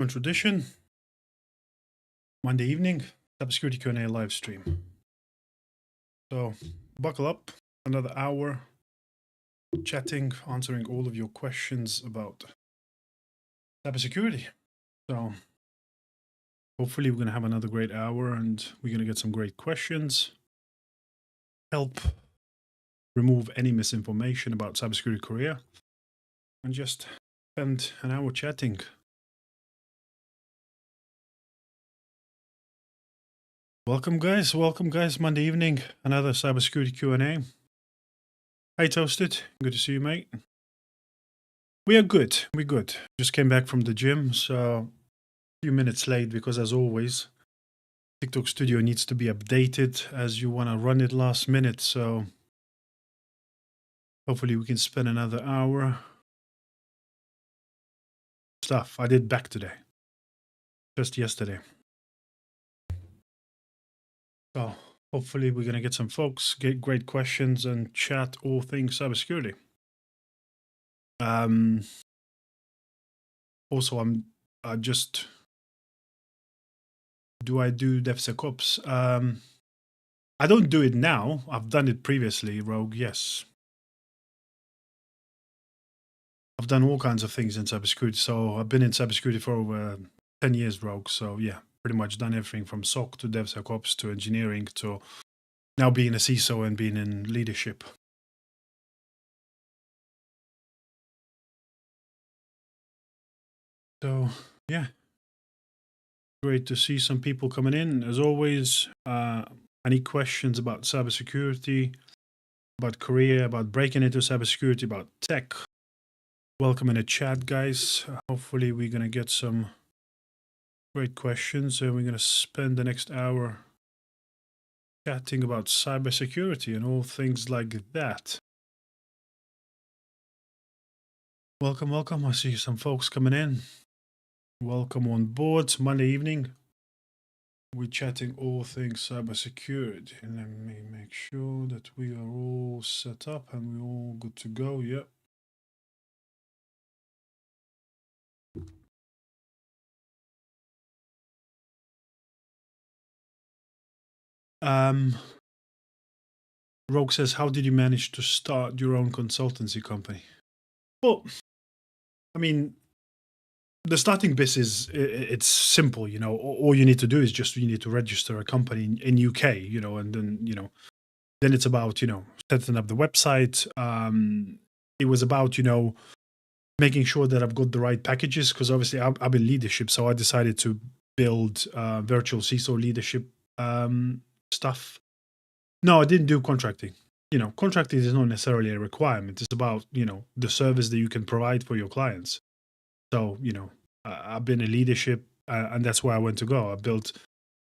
On tradition, Monday evening, Cybersecurity Q&A live stream. So buckle up, another hour chatting, answering all of your questions about cybersecurity. So hopefully we're going to have another great hour and we're going to get some great questions, help remove any misinformation about cybersecurity Korea, and just spend an hour chatting. Welcome guys, Monday evening, another cybersecurity Q&A. Hi Toasted, good to see you mate. We are good, we're good. Just came back from the gym, so a few minutes late because as always, TikTok Studio needs to be updated as you want to run it last minute, so hopefully we can spend another hour. Stuff I did back today, just yesterday. So hopefully we're going to get some folks, get great questions and chat all things cybersecurity. Also, do I do DevSecOps? I don't do it now. I've done it previously, Rogue, yes. I've done all kinds of things in cybersecurity. So I've been in cybersecurity for over 10 years, Rogue. So yeah, pretty much done everything from SOC to DevSecOps to engineering to now being a CISO and being in leadership. So yeah, great to see some people coming in. As always, any questions about cybersecurity, about Korea, about breaking into cybersecurity, about tech, welcome in the chat, guys. Hopefully we're going to get some great questions and we're going to spend the next hour chatting about cybersecurity and all things like that. Welcome, welcome. I see some folks coming in. Welcome on board. Monday evening. We're chatting all things cybersecurity. And let me make sure that we are all set up and we're all good to go. Yep. Rogue says, how did you manage to start your own consultancy company? Well, I mean, the starting bit is, it's simple, you know, all you need to do is you need to register a company in UK, you know, and then, you know, then it's about, you know, setting up the website. It was about, you know, making sure that I've got the right packages because obviously I'm in leadership. So I decided to build virtual CISO leadership stuff. No, I didn't do contracting. You know, contracting is not necessarily a requirement. It's about, you know, the service that you can provide for your clients. So, you know, I've been in leadership and that's where I went to go. I built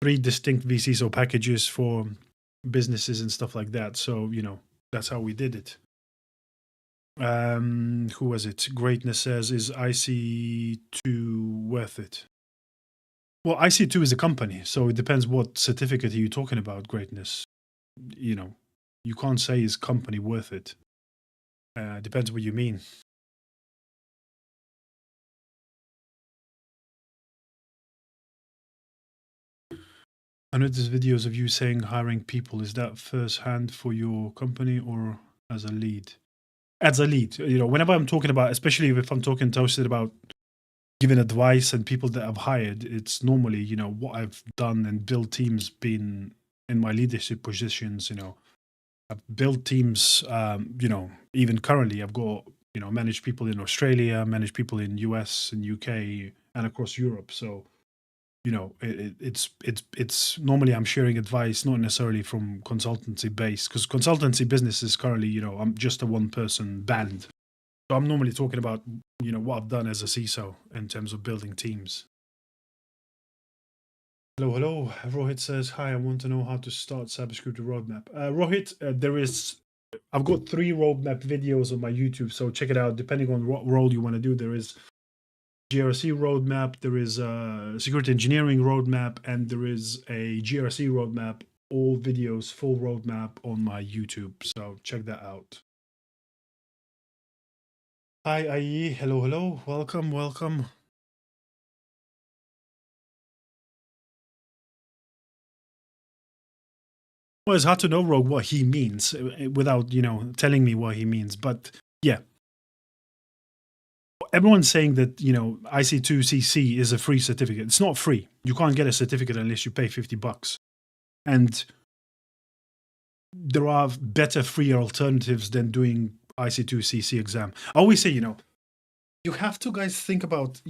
3 distinct vCISO packages for businesses and stuff like that. So, you know, that's how we did it. Who was it? Greatness says, is IC2 worth it? Well, IC2 is a company. So it depends what certificate are you talking about, Greatness. You know, you can't say is company worth it. Depends what you mean. I noticed videos of you saying hiring people. Is that first hand for your company or as a lead? As a lead, you know, whenever I'm talking about, especially if I'm talking Toasted about giving advice and people that I've hired, it's normally, you know, what I've done and built teams been in my leadership positions, you know. I've built teams, you know, even currently I've got, you know, managed people in Australia, managed people in US and UK and across Europe. So, you know, it's normally I'm sharing advice, not necessarily from consultancy base, because consultancy business is currently, you know, I'm just a one person band. So I'm normally talking about, you know, what I've done as a CISO in terms of building teams. Hello, hello. Rohit says, hi, I want to know how to start cybersecurity roadmap. Rohit, I've got 3 roadmap videos on my YouTube, so check it out. Depending on what role you want to do, there is GRC roadmap, there is a security engineering roadmap, and there is a GRC roadmap, all videos, full roadmap on my YouTube. So check that out. Hi, IE. Hello, hello. Welcome, welcome. Well, it's hard to know, Rogue, what he means without, telling me what he means. But yeah, everyone's saying that, IC2CC is a free certificate. It's not free. You can't get a certificate unless you pay $50. And there are better free alternatives than doing IC2CC exam. I always say, you have to, guys, think about,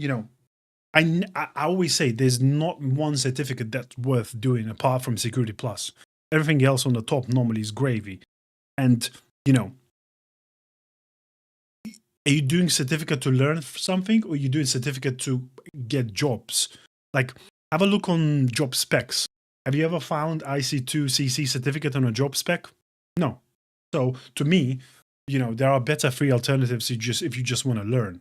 I always say there's not one certificate that's worth doing apart from Security Plus. Everything else on the top normally is gravy. And, are you doing certificate to learn something, or are you doing certificate to get jobs? Like, have a look on job specs. Have you ever found IC2CC certificate on a job spec? No. So to me, there are better free alternatives if you just want to learn.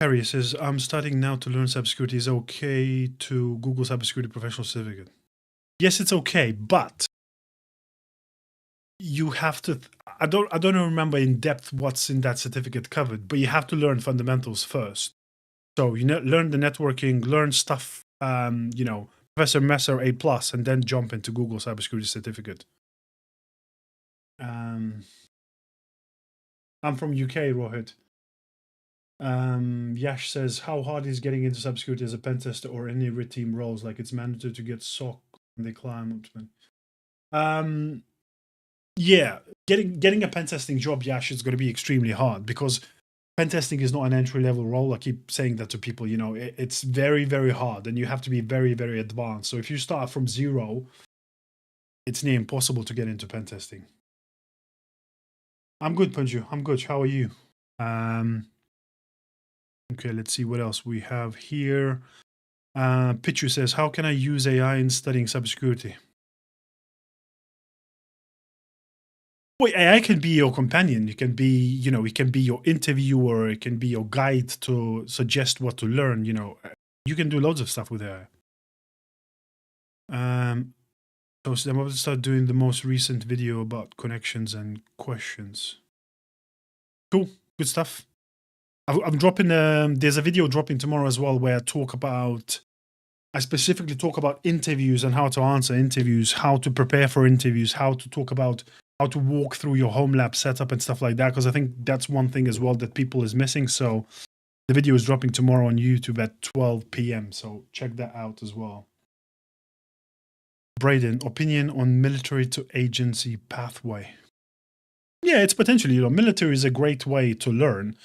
Harry says, I'm studying now to learn cybersecurity. Is it okay to Google cybersecurity professional certificate? Yes, it's okay, but you have to. I don't remember in depth what's in that certificate covered, but you have to learn fundamentals first. So learn the networking, learn stuff. Professor Messer A+, and then jump into Google cybersecurity certificate. I'm from UK, Rohit. Yash says, how hard is getting into cybersecurity as a pen tester or any red team roles? Like, it's mandatory to get SOC and they climb up to yeah, getting a pen testing job, Yash, is going to be extremely hard because pen testing is not an entry level role. I keep saying that to people. It's very, very hard, and you have to be very, very advanced. So if you start from zero, it's near impossible to get into pen testing. I'm good, Panju. I'm good. How are you? Okay, let's see what else we have here. Pichu says, how can I use AI in studying cybersecurity? Well, AI can be your companion. It can be, it can be your interviewer. It can be your guide to suggest what to learn. You can do loads of stuff with AI. So I'm about to start doing the most recent video about connections and questions. Cool, good stuff. I'm dropping. There's a video dropping tomorrow as well where I specifically talk about interviews and how to answer interviews, how to prepare for interviews, how to talk about how to walk through your home lab setup and stuff like that, because I think that's one thing as well that people is missing. So the video is dropping tomorrow on YouTube at 12 p.m. So check that out as well. Braden, opinion on military to agency pathway? Yeah, it's potentially, military is a great way to learn,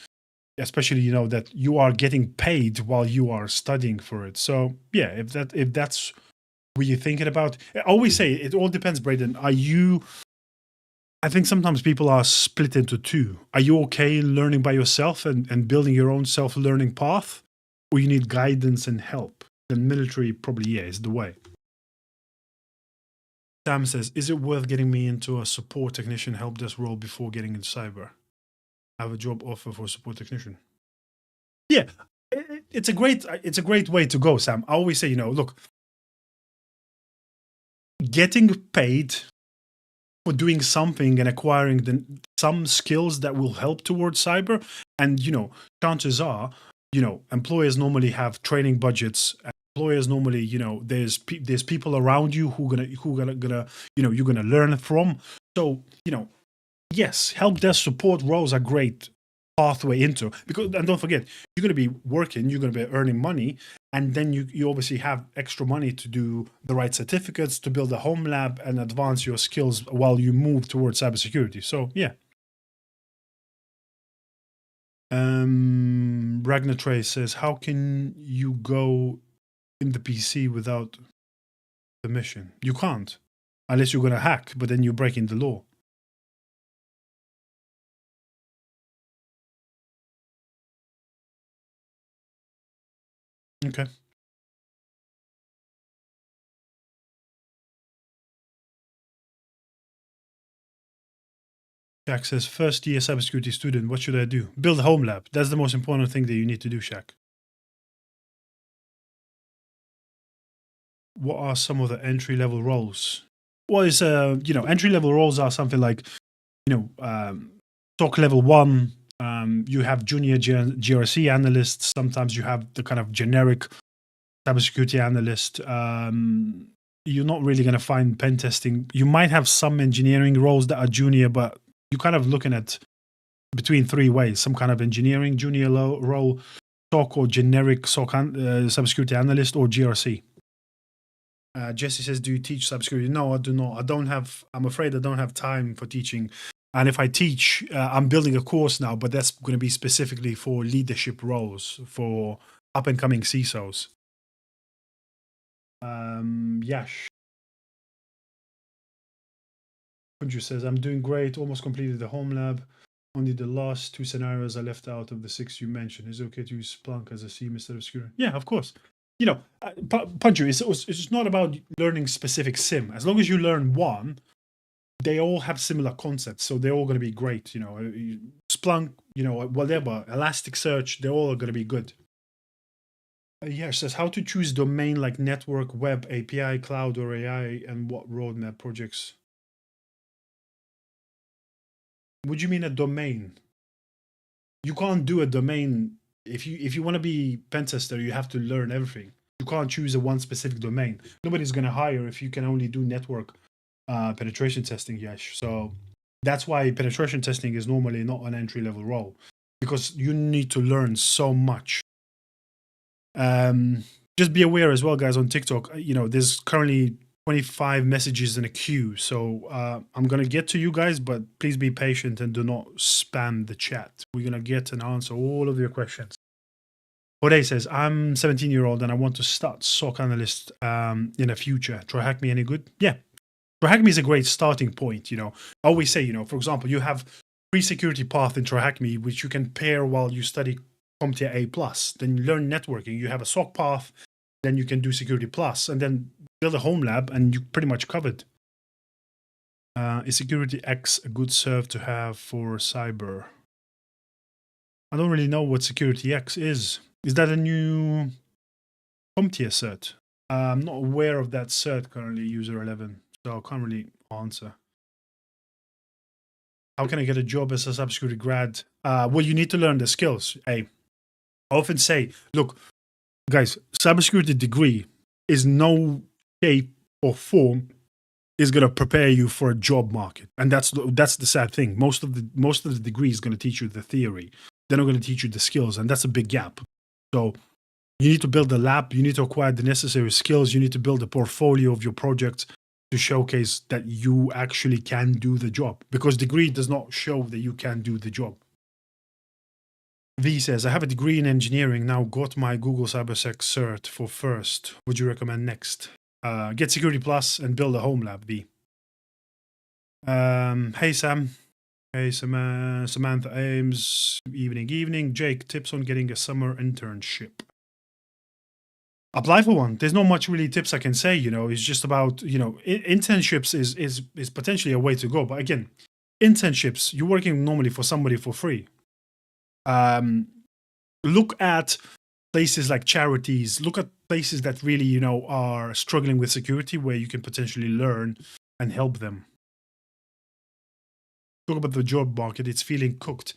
especially, that you are getting paid while you are studying for it. So yeah, if that's what you're thinking about, I always say it all depends, Braden. I think sometimes people are split into two. Are you okay learning by yourself and building your own self-learning path, or you need guidance and help? Then military probably, is the way. Sam says, is it worth getting me into a support technician help desk role before getting into cyber? I have a job offer for a support technician. Yeah, it's a great way to go, Sam. I always say, look, getting paid for doing something and acquiring some skills that will help towards cyber, and chances are, employers normally have training budgets. Employers normally, there's people around you who gonna you're gonna learn from. So yes, help desk support roles are great pathway into, and don't forget, you're gonna be working, you're gonna be earning money, and then you obviously have extra money to do the right certificates, to build a home lab and advance your skills while you move towards cybersecurity. So yeah. Ragnar Trey says, how can you go in the PC without permission? You can't, unless you're gonna hack, but then you're breaking the law. Okay. Shaq says, first year cybersecurity student, what should I do? Build a home lab. That's the most important thing that you need to do, Shaq. What are some of the entry-level roles? Well, it's, entry-level roles are something like, SOC level 1, You have junior GRC analysts. Sometimes you have the kind of generic cybersecurity analyst. You're not really going to find pen testing. You might have some engineering roles that are junior, but you're kind of looking at between three ways: some kind of engineering junior role, SOC or generic SOC cybersecurity analyst, or GRC. Jesse says, do you teach cybersecurity? No, I do not. I'm afraid I don't have time for teaching. And if I teach, I'm building a course now, but that's going to be specifically for leadership roles, for up-and-coming CISOs. Yash. Kunju says, I'm doing great. Almost completed the home lab. Only the last 2 scenarios I left out of the 6 you mentioned. Is it okay to use Splunk as a SIEM instead of security? Yeah, of course. You know, Punju, it's not about learning specific SIM. As long as you learn one, they all have similar concepts, so they're all going to be great. You know, Splunk, you know, whatever, Elasticsearch, they're all going to be good. Yeah, it says how to choose domain like network, web, API, cloud, or AI, and what roadmap projects. What do you mean a domain? You can't do a domain. If you want to be pen tester, you have to learn everything. You can't choose a one specific domain. Nobody's going to hire if you can only do network penetration testing, Yash. So that's why penetration testing is normally not an entry-level role, because you need to learn so much. Just be aware as well, guys, on TikTok, you know, there's currently 25 messages in a queue. So I'm going to get to you guys, but please be patient and do not spam the chat. We're going to get and answer all of your questions. Jorge says, I'm 17-year-old and I want to start SOC analyst in the future. TryHackMe any good? Yeah. TryHackMe is a great starting point. You know, I always say, you know, for example, you have pre-security path in TryHackMe, which you can pair while you study CompTIA A+. Then you learn networking. You have a SOC path. Then you can do Security Plus, and then build a home lab, and you pretty much covered. Is SecurityX a good serve to have for cyber? I don't really know what SecurityX is. Is that a new CompTIA cert? I'm not aware of that cert currently, user 11, so I can't really answer. How can I get a job as a cybersecurity grad? Well, you need to learn the skills. I often say, look, guys, cybersecurity degree is no shape or form is going to prepare you for a job market, and that's the sad thing. Most of the degree is going to teach you the theory. They're not going to teach you the skills, and that's a big gap. So you need to build a lab. You need to acquire the necessary skills. You need to build a portfolio of your projects to showcase that you actually can do the job, because degree does not show that you can do the job. V says, I have a degree in engineering, now got my Google CyberSec cert for first. Would you recommend next? Get Security Plus and build a home lab, V. Hey, Sam. Hey, Samantha Ames. Evening. Jake, tips on getting a summer internship. Apply for one. There's not much really tips I can say, you know. It's just about, you know, internships is potentially a way to go. But again, internships, you're working normally for somebody for free. Look at places like charities. Look at places that really, you know, are struggling with security, where you can potentially learn and help them. Talk about the job market. It's feeling cooked.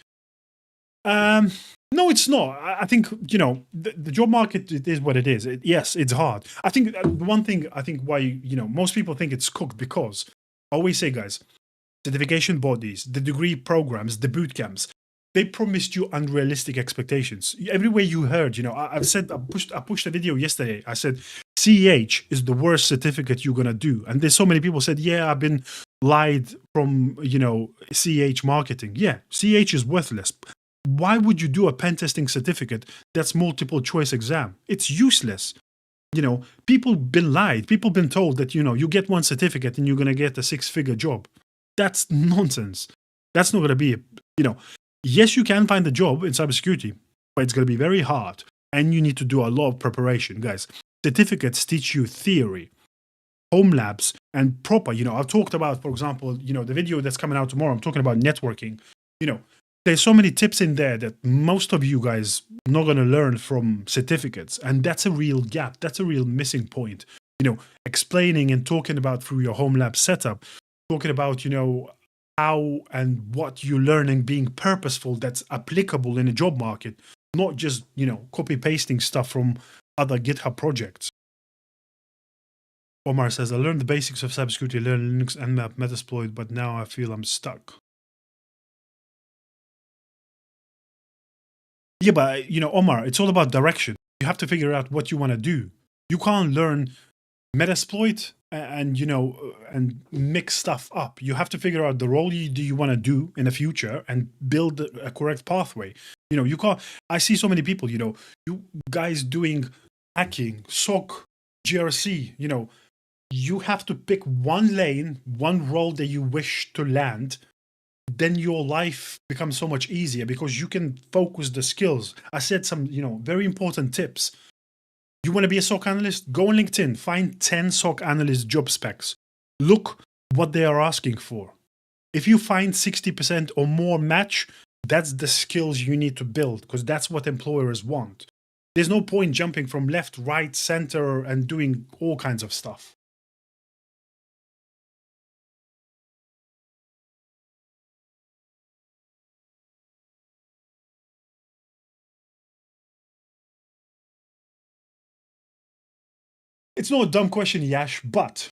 No, it's not. I think, you know, the job market, it is what it is. Yes, it's hard. I think the one thing, why, you know, most people think it's cooked, because I always say, guys, certification bodies, the degree programs, the boot camps, they promised you unrealistic expectations. Everywhere you heard, you know, I pushed a video yesterday. I said, CEH is the worst certificate you're going to do. And there's so many people said, yeah, I've been lied from, you know, CEH marketing. Yeah, CEH is worthless. Why would you do a pen testing certificate that's multiple choice exam? It's useless. You know, people been lied. People been told that, you know, you get one certificate and you're going to get a 6-figure job. That's nonsense. That's not going to be, you know, yes, you can find a job in cybersecurity, but it's going to be very hard. And you need to do a lot of preparation, guys. Certificates teach you theory, home labs, and proper, you know, I've talked about, for example, you know, the video that's coming out tomorrow, I'm talking about networking. You know, there's so many tips in there that most of you guys are not going to learn from certificates. And that's a real gap. That's a real missing point. You know, explaining and talking about through your home lab setup, talking about, you know, how and what you're learning being purposeful that's applicable in a job market, not just, copy pasting stuff from other GitHub projects. Omar says, I learned the basics of cybersecurity, learned Linux, Nmap, Metasploit, but now I feel I'm stuck. Yeah, but, Omar, it's all about direction. You have to figure out what you want to do. You can't learn Metasploit and, and mix stuff up. You have to figure out the role you want to do in the future and build a correct pathway. You can't, I see so many people, you guys doing hacking, SOC, GRC, you have to pick one lane, one role that you wish to land. Then your life becomes so much easier because you can focus the skills. I said some, very important tips. You want to be a SOC analyst? Go on LinkedIn, find 10 SOC analyst job specs. Look what they are asking for. If you find 60% or more match, that's the skills you need to build because that's what employers want. There's no point jumping from left, right, center, and doing all kinds of stuff. It's not a dumb question, Yash, but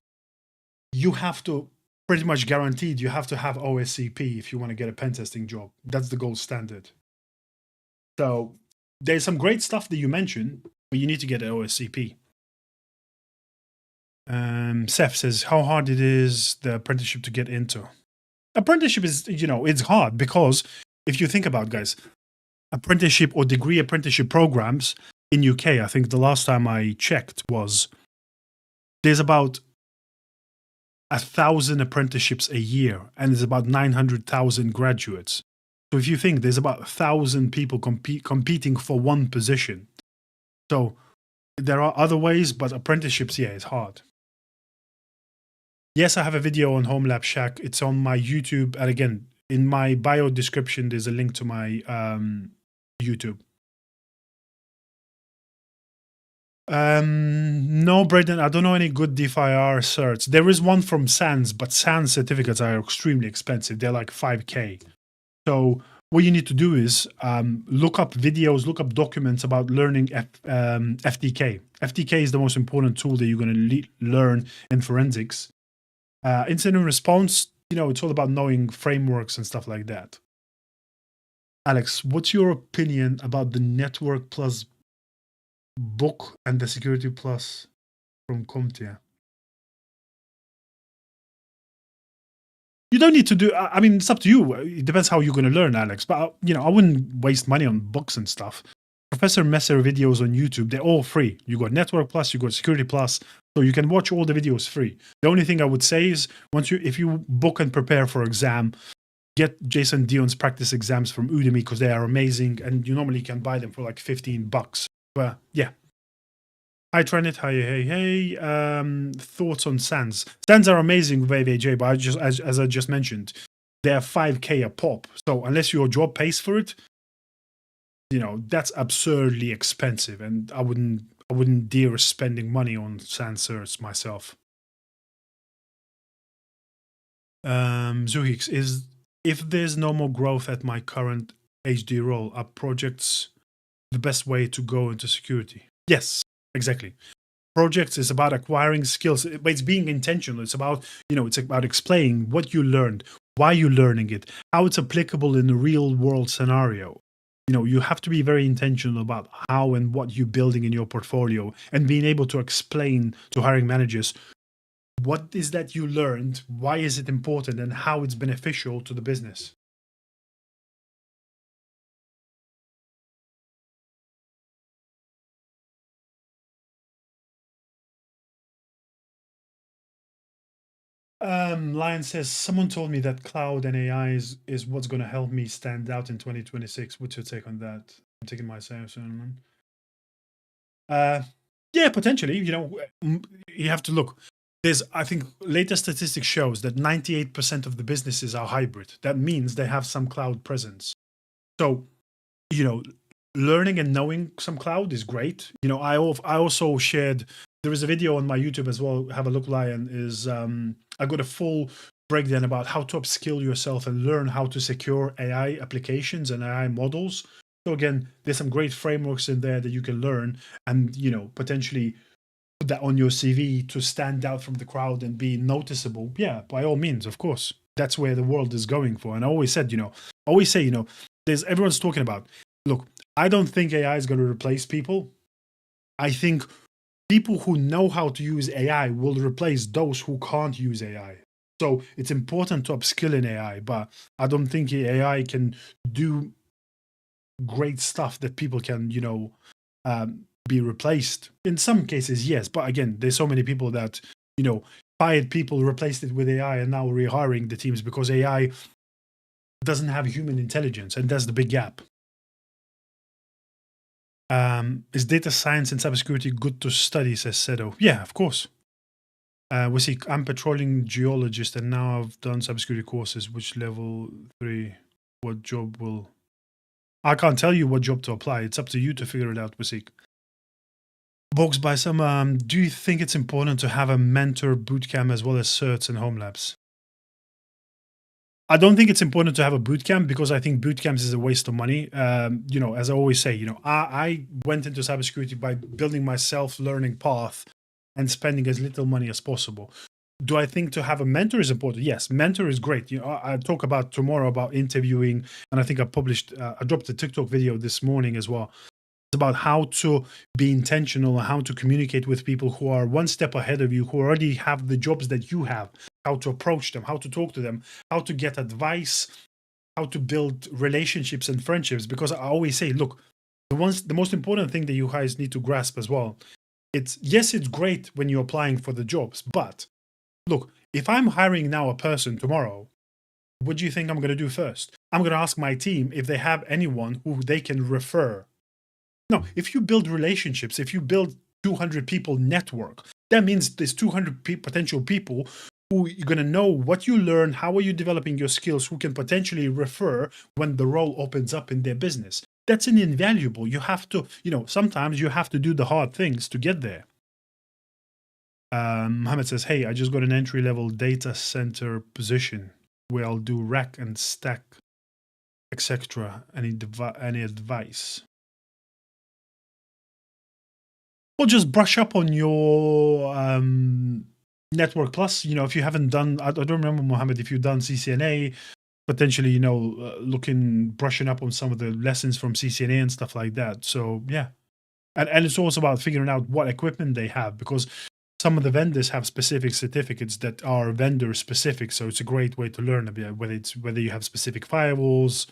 you have to pretty much guaranteed you have to have OSCP if you want to get a pen testing job. That's the gold standard. So there's some great stuff that you mentioned, but you need to get an OSCP. Seth says, how hard it is the apprenticeship to get into? Apprenticeship is, it's hard because if you think about, guys, apprenticeship or degree apprenticeship programs in UK, I think the last time I checked was there's about 1,000 apprenticeships a year and there's about 900,000 graduates. So if you think there's about 1,000 people competing for one position. So there are other ways, but apprenticeships, yeah, it's hard. Yes, I have a video on Home Lab Shack. It's on my YouTube. And again, in my bio description, there's a link to my YouTube. No, Braden, I don't know any good DeFi-R certs. There is one from SANS, but SANS certificates are extremely expensive. They're like 5K. So what you need to do is look up videos, look up documents about learning FTK. FTK is the most important tool that you're going to learn in forensics. Incident response, it's all about knowing frameworks and stuff like that. Alex, what's your opinion about the Network Plus book and the Security Plus from CompTIA? You don't need to do, I mean, it's up to you. It depends how you're going to learn, Alex. But, I wouldn't waste money on books and stuff. Professor Messer videos on YouTube, they're all free. You got Network Plus, you got Security Plus, so you can watch all the videos free. The only thing I would say is, if you book and prepare for exam, get Jason Dion's practice exams from Udemy because they are amazing, and you normally can buy them for like $15. But yeah. Hi Trenit, hey. Thoughts on SANS? SANS are amazing with AVJ, but as I just mentioned, they're 5K a pop. So unless your job pays for it, that's absurdly expensive, and I wouldn't dare spending money on SANS certs myself. Zuhix, if there's no more growth at my current HD role, are projects the best way to go into security? Yes, exactly. Projects is about acquiring skills, but it's being intentional. It's about, it's about explaining what you learned, why you're learning it, how it's applicable in a real world scenario. You have to be very intentional about how and what you're building in your portfolio and being able to explain to hiring managers what is that you learned, why is it important, and how it's beneficial to the business. Lion says, someone told me that cloud and AI is what's going to help me stand out in 2026. What's your take on that? I'm taking my soon. Yeah, potentially. You have to look. I think latest statistics shows that 98% of the businesses are hybrid. That means they have some cloud presence. So, learning and knowing some cloud is great. I also shared, there is a video on my YouTube as well. Have a look, Lion, I got a full breakdown about how to upskill yourself and learn how to secure AI applications and AI models. So again, there's some great frameworks in there that you can learn and, you know, potentially put that on your CV to stand out from the crowd and be noticeable. Yeah, by all means, of course. That's where the world is going for. And I always said, you know, there's everyone's talking about, look, I don't think AI is going to replace people. I think people who know how to use AI will replace those who can't use AI. So it's important to upskill in AI, but I don't think AI can do great stuff that people can, you know, be replaced. In some cases, yes, but again, there's so many people that, you know, fired people, replaced it with AI, and now rehiring the teams because AI doesn't have human intelligence, and that's the big gap. Is data science and cybersecurity good to study, says Sedo? Yeah, of course. We see I'm patrolling geologist and now I've done cybersecurity courses. Which level 3? What job will... I can't tell you what job to apply. It's up to you to figure it out, Wasik. Box by some, do you think it's important to have a mentor bootcamp as well as certs and home labs? I don't think it's important to have a bootcamp because I think bootcamps is a waste of money. You know, as I always say, you know, I went into cybersecurity by building my self-learning path and spending as little money as possible. Do I think to have a mentor is important? Yes, mentor is great. You know, I talk about tomorrow about interviewing, and I think I dropped a TikTok video this morning as well. It's about how to be intentional, how to communicate with people who are one step ahead of you, who already have the jobs that you have, how to approach them, how to talk to them, how to get advice, how to build relationships and friendships. Because I always say, look, the most important thing that you guys need to grasp as well, it's great when you're applying for the jobs, but look, if I'm hiring now a person tomorrow, what do you think I'm going to do first? I'm going to ask my team if they have anyone who they can refer. No, if you build relationships, if you build 200 people network, that means there's 200 potential people who you're going to know what you learn, how are you developing your skills, who can potentially refer when the role opens up in their business. That's an invaluable. You have to, you know, sometimes you have to do the hard things to get there. Mohammed says, hey, I just got an entry-level data center position where I'll do rack and stack, etc. Any advice? Well, just brush up on your Network Plus. You know, if you haven't done, I don't remember, Mohammed, if you've done CCNA, potentially, you know, brushing up on some of the lessons from CCNA and stuff like that. So, yeah. And it's also about figuring out what equipment they have, because some of the vendors have specific certificates that are vendor specific. So it's a great way to learn a bit, whether you have specific firewalls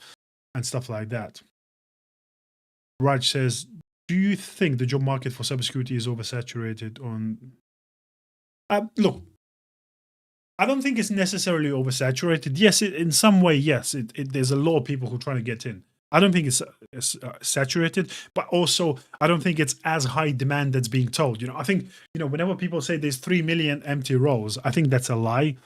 and stuff like that. Raj says, do you think the job market for cybersecurity is oversaturated on... look, I don't think it's necessarily oversaturated. Yes, in some way, yes. There's a lot of people who are trying to get in. I don't think it's saturated, but also I don't think it's as high demand that's being told. You know, I think, you know, whenever people say there's 3 million empty roles, I think that's a lie.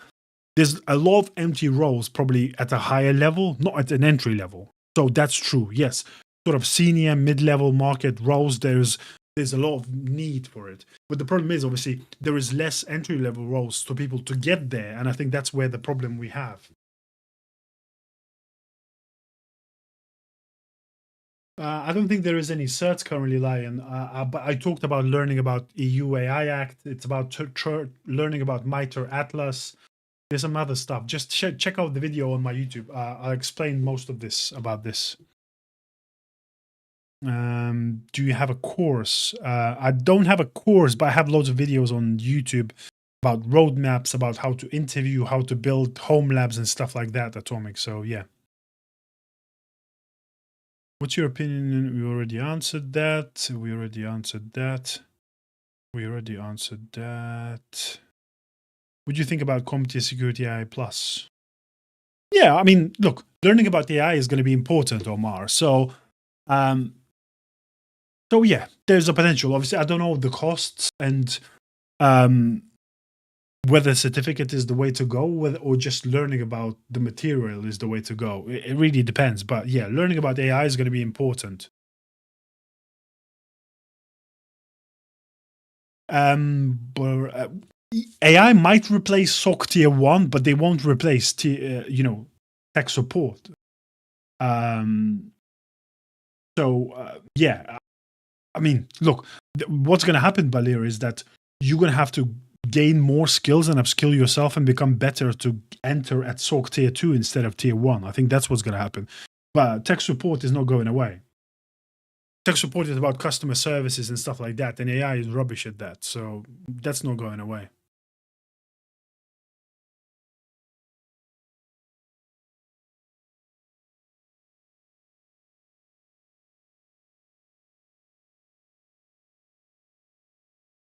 There's a lot of empty roles probably at a higher level, not at an entry level. So that's true. Yes, sort of senior, mid-level market roles, there's a lot of need for it. But the problem is, obviously, there is less entry-level roles for people to get there. And I think that's where the problem we have. I don't think there is any certs currently, Lion. But I talked about learning about EU AI Act. It's about learning about MITRE Atlas. There's some other stuff. Just check out the video on my YouTube. I'll explain most of this about this. Do you have a course? I don't have a course, but I have loads of videos on YouTube about roadmaps, about how to interview, how to build home labs and stuff like that, Atomic. So yeah. What's your opinion? We already answered that. We already answered that. What do you think about CompTIA Security AI Plus? Yeah, I mean, look, learning about AI is going to be important, Omar. So, yeah, there's a potential. Obviously, I don't know the costs and whether certificate is the way to go, or just learning about the material is the way to go. It really depends. But yeah, learning about AI is going to be important. But AI might replace SOC tier 1, but they won't replace tech support. Yeah, I mean, look, what's going to happen, Balir, is that you're going to have to gain more skills and upskill yourself and become better to enter at SOC tier 2 instead of tier 1. I think that's what's going to happen. But tech support is not going away. Tech support is about customer services and stuff like that, and AI is rubbish at that. So that's not going away.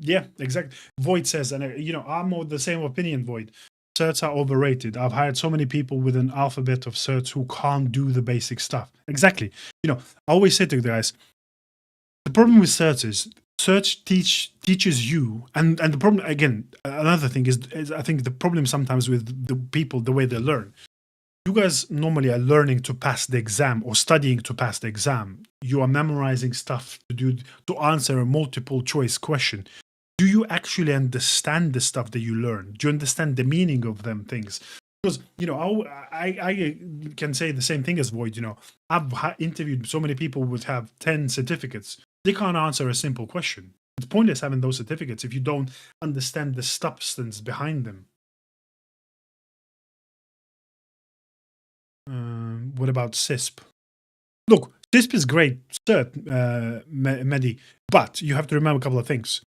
Yeah, exactly. Void says, and I'm of the same opinion, Void. Certs are overrated. I've hired so many people with an alphabet of certs who can't do the basic stuff. Exactly. I always say to the guys, the problem with certs is certs teaches you, and the problem, again, another thing is I think the problem sometimes with the people, the way they learn. You guys normally are learning to pass the exam or studying to pass the exam. You are memorizing stuff to answer a multiple choice question. Do you actually understand the stuff that you learn? Do you understand the meaning of them things? Because I can say the same thing as Void. I've interviewed so many people who would have 10 certificates. They can't answer a simple question. It's pointless having those certificates if you don't understand the substance behind them. What about CISP? Look, CISP is great, cert, Mehdi, but you have to remember a couple of things.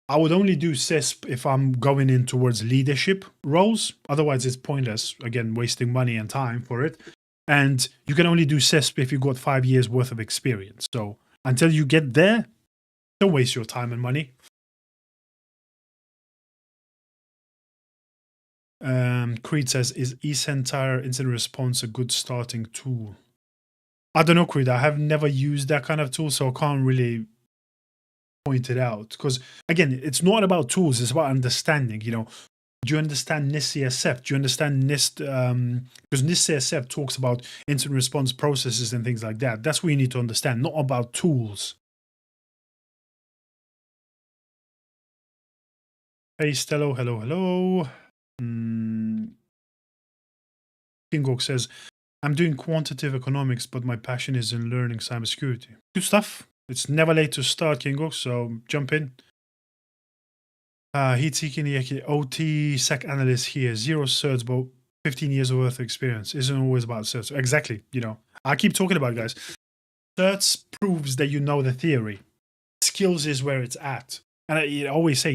I would only do CISP if I'm going in towards leadership roles. Otherwise, it's pointless. Again, wasting money and time for it. And you can only do CISP if you've got 5 years worth of experience. So until you get there, don't waste your time and money. Creed says, is 𝐸-CENTIRE incident response a good starting tool? I don't know, Creed. I have never used that kind of tool, so I can't really point it out. Because, again, it's not about tools. It's about understanding, Do you understand NIST-CSF? Do you understand NIST? Because NIST-CSF talks about incident response processes and things like that. That's what you need to understand, not about tools. Hey, Stello. Hello, hello. 𝐾𝐿 says, I'm doing quantitative economics, but my passion is in learning cybersecurity. Good stuff. It's never late to start, 𝐾𝐿, so jump in. 𝐜𝐡𝐚𝐬𝐫𝐞, OT SEC analyst here, 0 certs, but 15 years worth of experience. Isn't always about certs. Exactly. I keep talking about it, guys. Certs proves that you know the theory. Skills is where it's at. And I always say,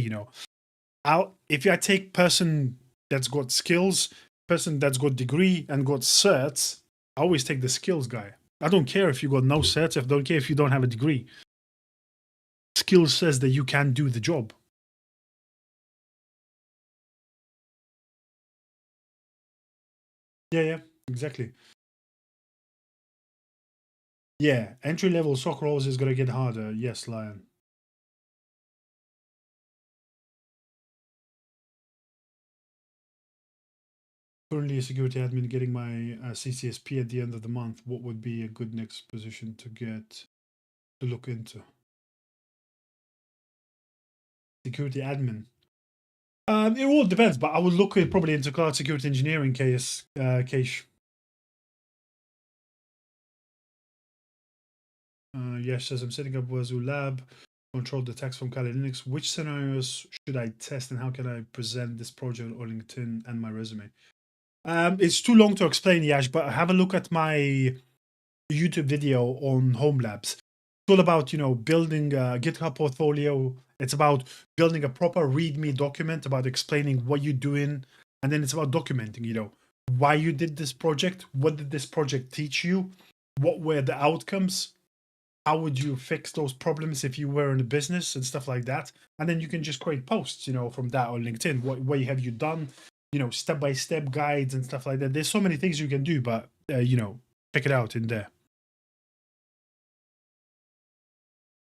if I take person that's got skills, person that's got degree and got certs, I always take the skills guy. I don't care if you got no certs. I don't care if you don't have a degree. Skills says that you can do the job. Yeah, exactly. Yeah, entry-level SOC roles is going to get harder. Yes, Lion. Currently a security admin getting my CCSP at the end of the month. What would be a good next position to look into? Security admin. It all depends, but I would look probably into cloud security engineering 𝐾𝐨𝐧'𝐭. Yes, says I'm setting up Wazoo Lab, controlled attacks from Kali Linux. Which scenarios should I test and how can I present this project on LinkedIn and my resume? It's too long to explain, Yash, but have a look at my YouTube video on Home Labs. It's all about, building a GitHub portfolio. It's about building a proper README document about explaining what you're doing. And then it's about documenting, why you did this project. What did this project teach you? What were the outcomes? How would you fix those problems if you were in a business and stuff like that? And then you can just create posts, from that on LinkedIn. What have you done? Step-by-step guides and stuff like that. There's so many things you can do, but, check it out in there.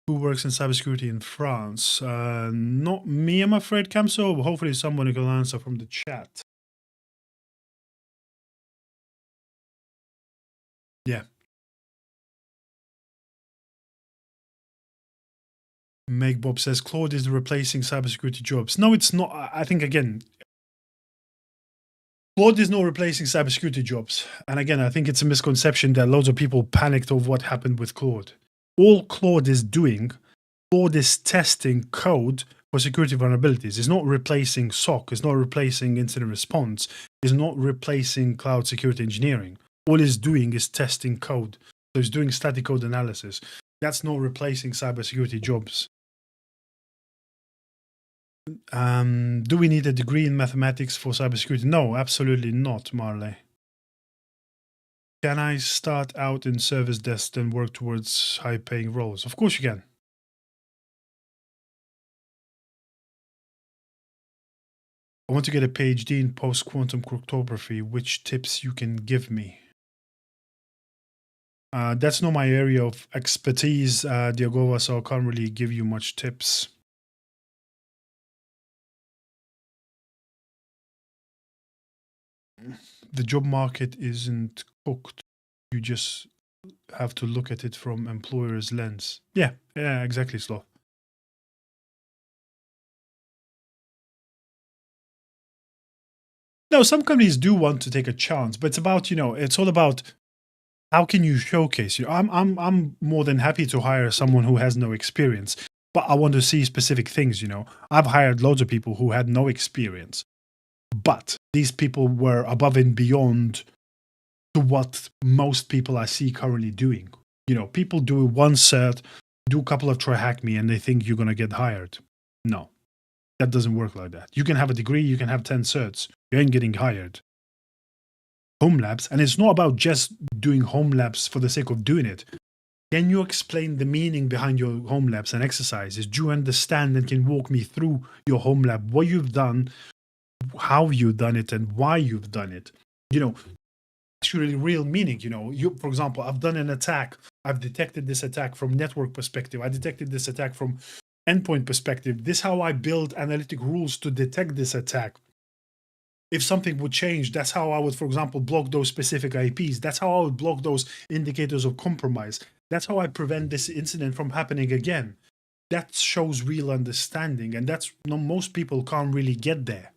Who works in cybersecurity in France? Not me, I'm afraid, Kamso. Hopefully someone who can answer from the chat. Yeah. Meg Bob says Claude is replacing cybersecurity jobs. No, it's not. I think, again, Claude is not replacing cybersecurity jobs. And again, I think it's a misconception that loads of people panicked over what happened with Claude. All Claude is doing, Claude is testing code for security vulnerabilities. It's not replacing SOC. It's not replacing incident response. It's not replacing cloud security engineering. All it's doing is testing code. So it's doing static code analysis. That's not replacing cybersecurity jobs. Do we need a degree in mathematics for cybersecurity? No, absolutely not, Marley. Can I start out in service desk and work towards high-paying roles? Of course you can. I want to get a PhD in post-quantum cryptography. Which tips you can give me? That's not my area of expertise, Diagova, so I can't really give you much tips. The job market isn't cooked. You just have to look at it from employer's lens. Yeah, exactly, Sloth. No, some companies do want to take a chance, but it's about, it's all about how can you showcase. I'm more than happy to hire someone who has no experience, but I want to see specific things. I've hired loads of people who had no experience, but these people were above and beyond to what most people I see currently doing. People do one cert, do a couple of try hack me, and they think you're gonna get hired. No, that doesn't work like that. You can have a degree, you can have 10 certs, you ain't getting hired. Home labs, and it's not about just doing home labs for the sake of doing it. Can you explain the meaning behind your home labs and exercises? Do you understand and can walk me through your home lab, what you've done, how you've done it, and why you've done it? Actually real meaning. For example, I've done an attack. I've detected this attack from network perspective. I detected this attack from endpoint perspective. This is how I build analytic rules to detect this attack. If something would change, that's how I would, for example, block those specific IPs. That's how I would block those indicators of compromise. That's how I prevent this incident from happening again. That shows real understanding, and that's most people can't really get there.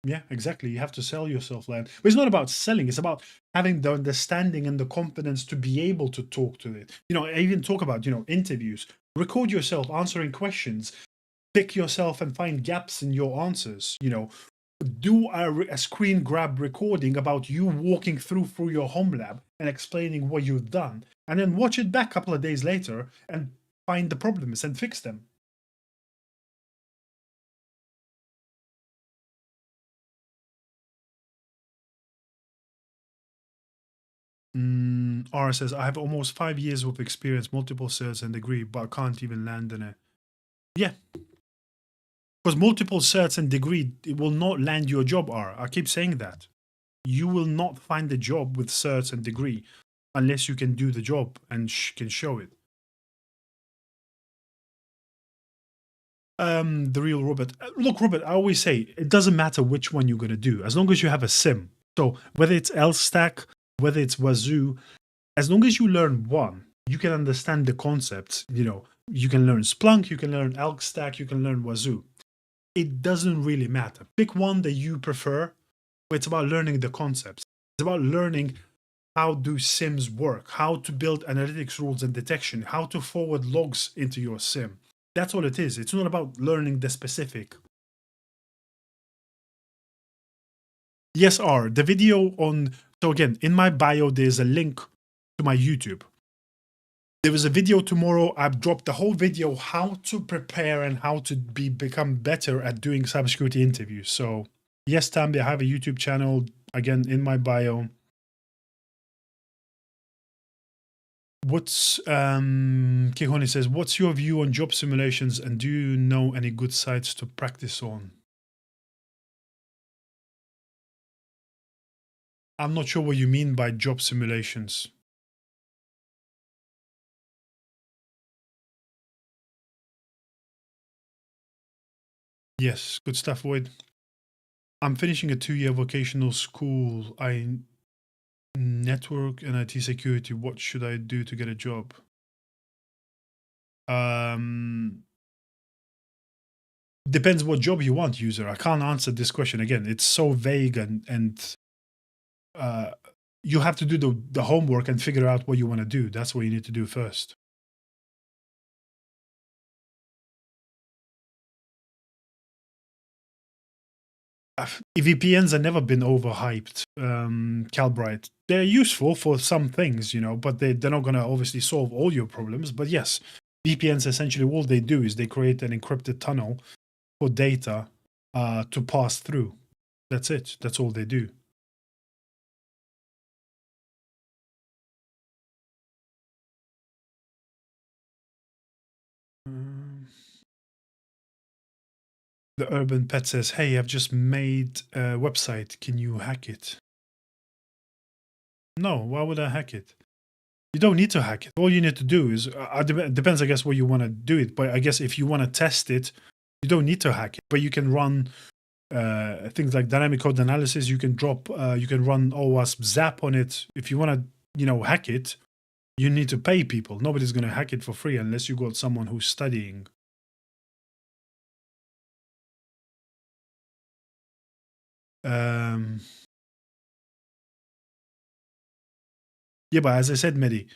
Yeah, exactly. You have to sell yourself land. But it's not about selling. It's about having the understanding and the confidence to be able to talk to it. I even talk about, interviews. Record yourself answering questions. Pick yourself and find gaps in your answers. Do a screen grab recording about you walking through your home lab and explaining what you've done. And then watch it back a couple of days later and find the problems and fix them. R says, I have almost 5 years of experience, multiple certs and degree, but I can't even land in it. Yeah. Because multiple certs and degree, it will not land you a job, R. I keep saying that. You will not find a job with certs and degree unless you can do the job and can show it. The real Robert. Look, Robert, I always say, it doesn't matter which one you're going to do, as long as you have a sim. So whether it's LStack, whether it's Wazoo, as long as you learn one, you can understand the concepts. You can learn Splunk, you can learn LStack, you can learn Wazoo. It doesn't really matter. Pick one that you prefer, but it's about learning the concepts. It's about learning how do SIMs work, how to build analytics rules and detection, how to forward logs into your SIM. That's all it is. It's not about learning the specific. Yes, R. The video on... So again, in my bio, there's a link to my YouTube. There is a video tomorrow. I've dropped the whole video how to prepare and how to become better at doing cybersecurity interviews. So yes, Tambi, I have a YouTube channel, again, in my bio. What's Kihoni says, what's your view on job simulations and do you know any good sites to practice on? I'm not sure what you mean by job simulations. Yes, good stuff, Wade. I'm finishing a 2-year vocational school. I network and IT security. What should I do to get a job? Depends what job you want, user. I can't answer this question. Again, it's so vague and you have to do the homework and figure out what you want to do. That's what you need to do first. VPNs have never been overhyped, Calbright. They're useful for some things, you know, but they're not going to obviously solve all your problems. But yes, VPNs essentially all they do is they create an encrypted tunnel for data to pass through. That's it. That's all they do. The Urban Pet says, hey, I've just made a website. Can you hack it? No, why would I hack it? You don't need to hack it. All you need to do is, depends, I guess, what you want to do it. But I guess if you want to test it, you don't need to hack it. But you can run things like dynamic code analysis. You can you can run OWASP Zap on it. If you want to, you know, hack it, you need to pay people. Nobody's going to hack it for free unless you got someone who's studying. Yeah, but as I said, Mehdi,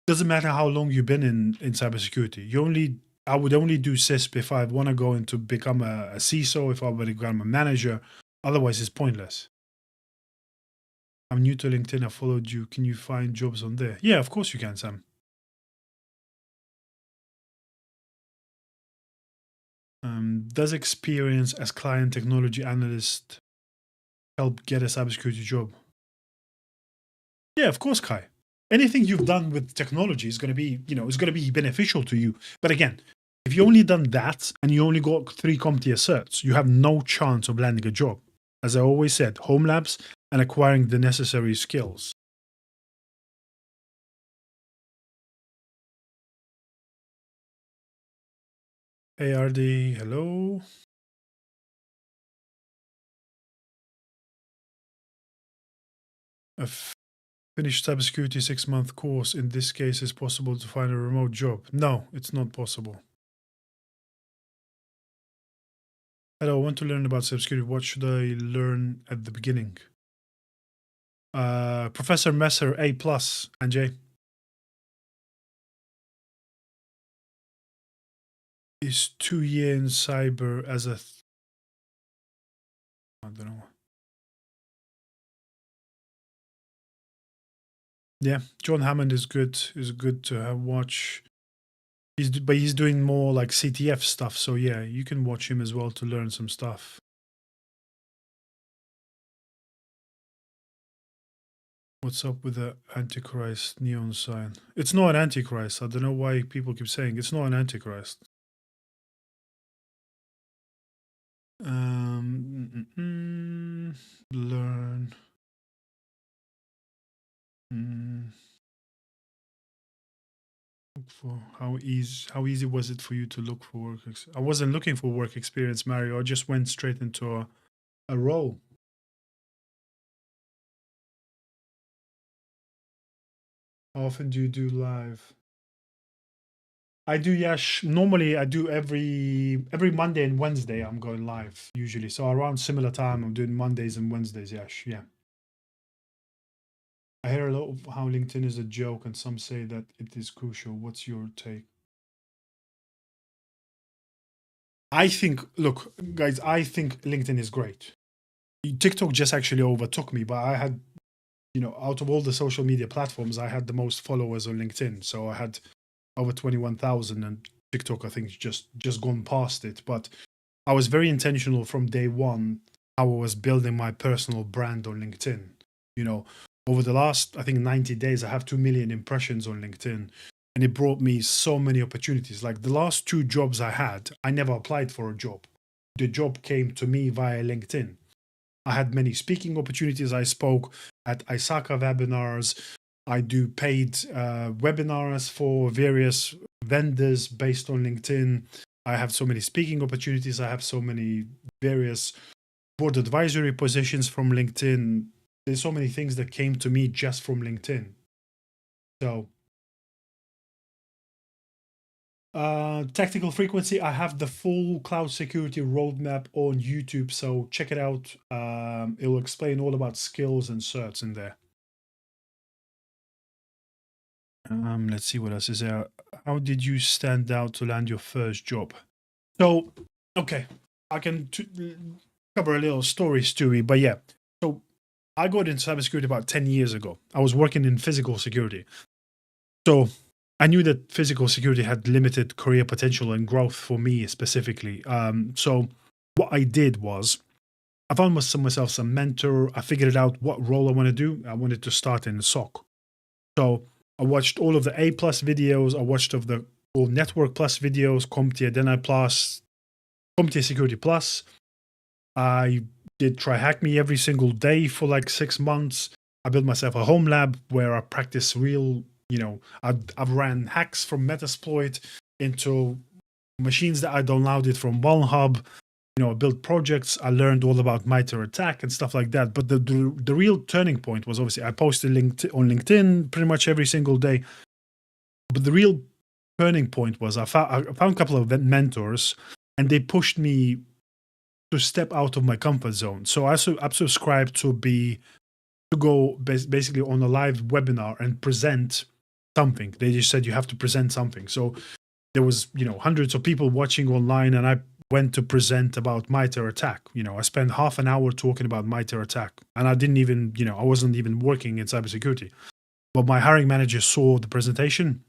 doesn't matter how long you've been in cybersecurity. I would only do CISP if I want to go into become a CISO, if I want to become a manager. Otherwise, it's pointless. I'm new to LinkedIn. I followed you. Can you find jobs on there? Yeah, of course you can, Sam. Does experience as client technology analyst help get a cybersecurity job? Yeah, of course, Kai. Anything you've done with technology is going to be, you know, is going to be beneficial to you. But again, if you only done that and you only got 3 CompTIA certs, you have no chance of landing a job. As I always said, home labs and acquiring the necessary skills. Hey, RD, hello. A finished cybersecurity 6-month course. In this case, is possible to find a remote job? No, it's not possible. Hello, I want to learn about cybersecurity. What should I learn at the beginning? Professor Messer A+, Anjay. Is 2 years in cyber as a... I don't know. Yeah, John Hammond is good. Is good to watch. But he's doing more like CTF stuff. So yeah, you can watch him as well to learn some stuff. What's up with the Antichrist neon sign? It's not an Antichrist. I don't know why people keep saying it's not an Antichrist. Learn. Look for how easy was it for you to look for work? I wasn't looking for work experience, Mario. I just went straight into a role. How often do you do live? I do, yeah. Normally, I do every Monday and Wednesday. I'm going live usually. So around similar time, I'm doing Mondays and Wednesdays. Yash, yeah. I hear a lot of how LinkedIn is a joke, and some say that it is crucial. What's your take? I think, look, guys, I think LinkedIn is great. TikTok just actually overtook me, but I had, you know, out of all the social media platforms, I had the most followers on LinkedIn. So I had over 21,000, and TikTok, I think, just gone past it. But I was very intentional from day one how I was building my personal brand on LinkedIn. You know, over the last, I think, 90 days, I have 2 million impressions on LinkedIn. And it brought me so many opportunities. Like the last 2 jobs I had, I never applied for a job. The job came to me via LinkedIn. I had many speaking opportunities. I spoke at ISACA webinars. I do paid webinars for various vendors based on LinkedIn. I have so many speaking opportunities. I have so many various board advisory positions from LinkedIn. There's so many things that came to me just from LinkedIn. So technical frequency, I have the full cloud security roadmap on YouTube, so check it out. It'll explain all about skills and certs in there. Let's see what else is there. How did you stand out to land your first job? So, okay, I can cover a little story, Stewie, but yeah. So I got into cybersecurity about 10 years ago. I was working in physical security. So I knew that physical security had limited career potential and growth for me specifically. So what I did was I found myself some mentor. I figured out what role I want to do. I wanted to start in SOC. So I watched all of the A+ videos. I watched of the all Network Plus videos, CompTIA, Deni Plus, CompTIA Security Plus. I did Try Hack Me every single day for like 6 months. I built myself a home lab where I practice real, I've ran hacks from Metasploit into machines that I downloaded from OneHub. I built projects. I learned all about MITRE ATT&CK and stuff like that. But the real turning point was obviously I posted on LinkedIn pretty much every single day. But the real turning point was I found a couple of mentors, and they pushed me to step out of my comfort zone. So I subscribed to go basically on a live webinar and present something. They just said you have to present something. So there was hundreds of people watching online, and I went to present about MITRE ATT&CK. I spent half an hour talking about MITRE ATT&CK, and I didn't even I wasn't even working in cybersecurity. But my hiring manager saw the presentation,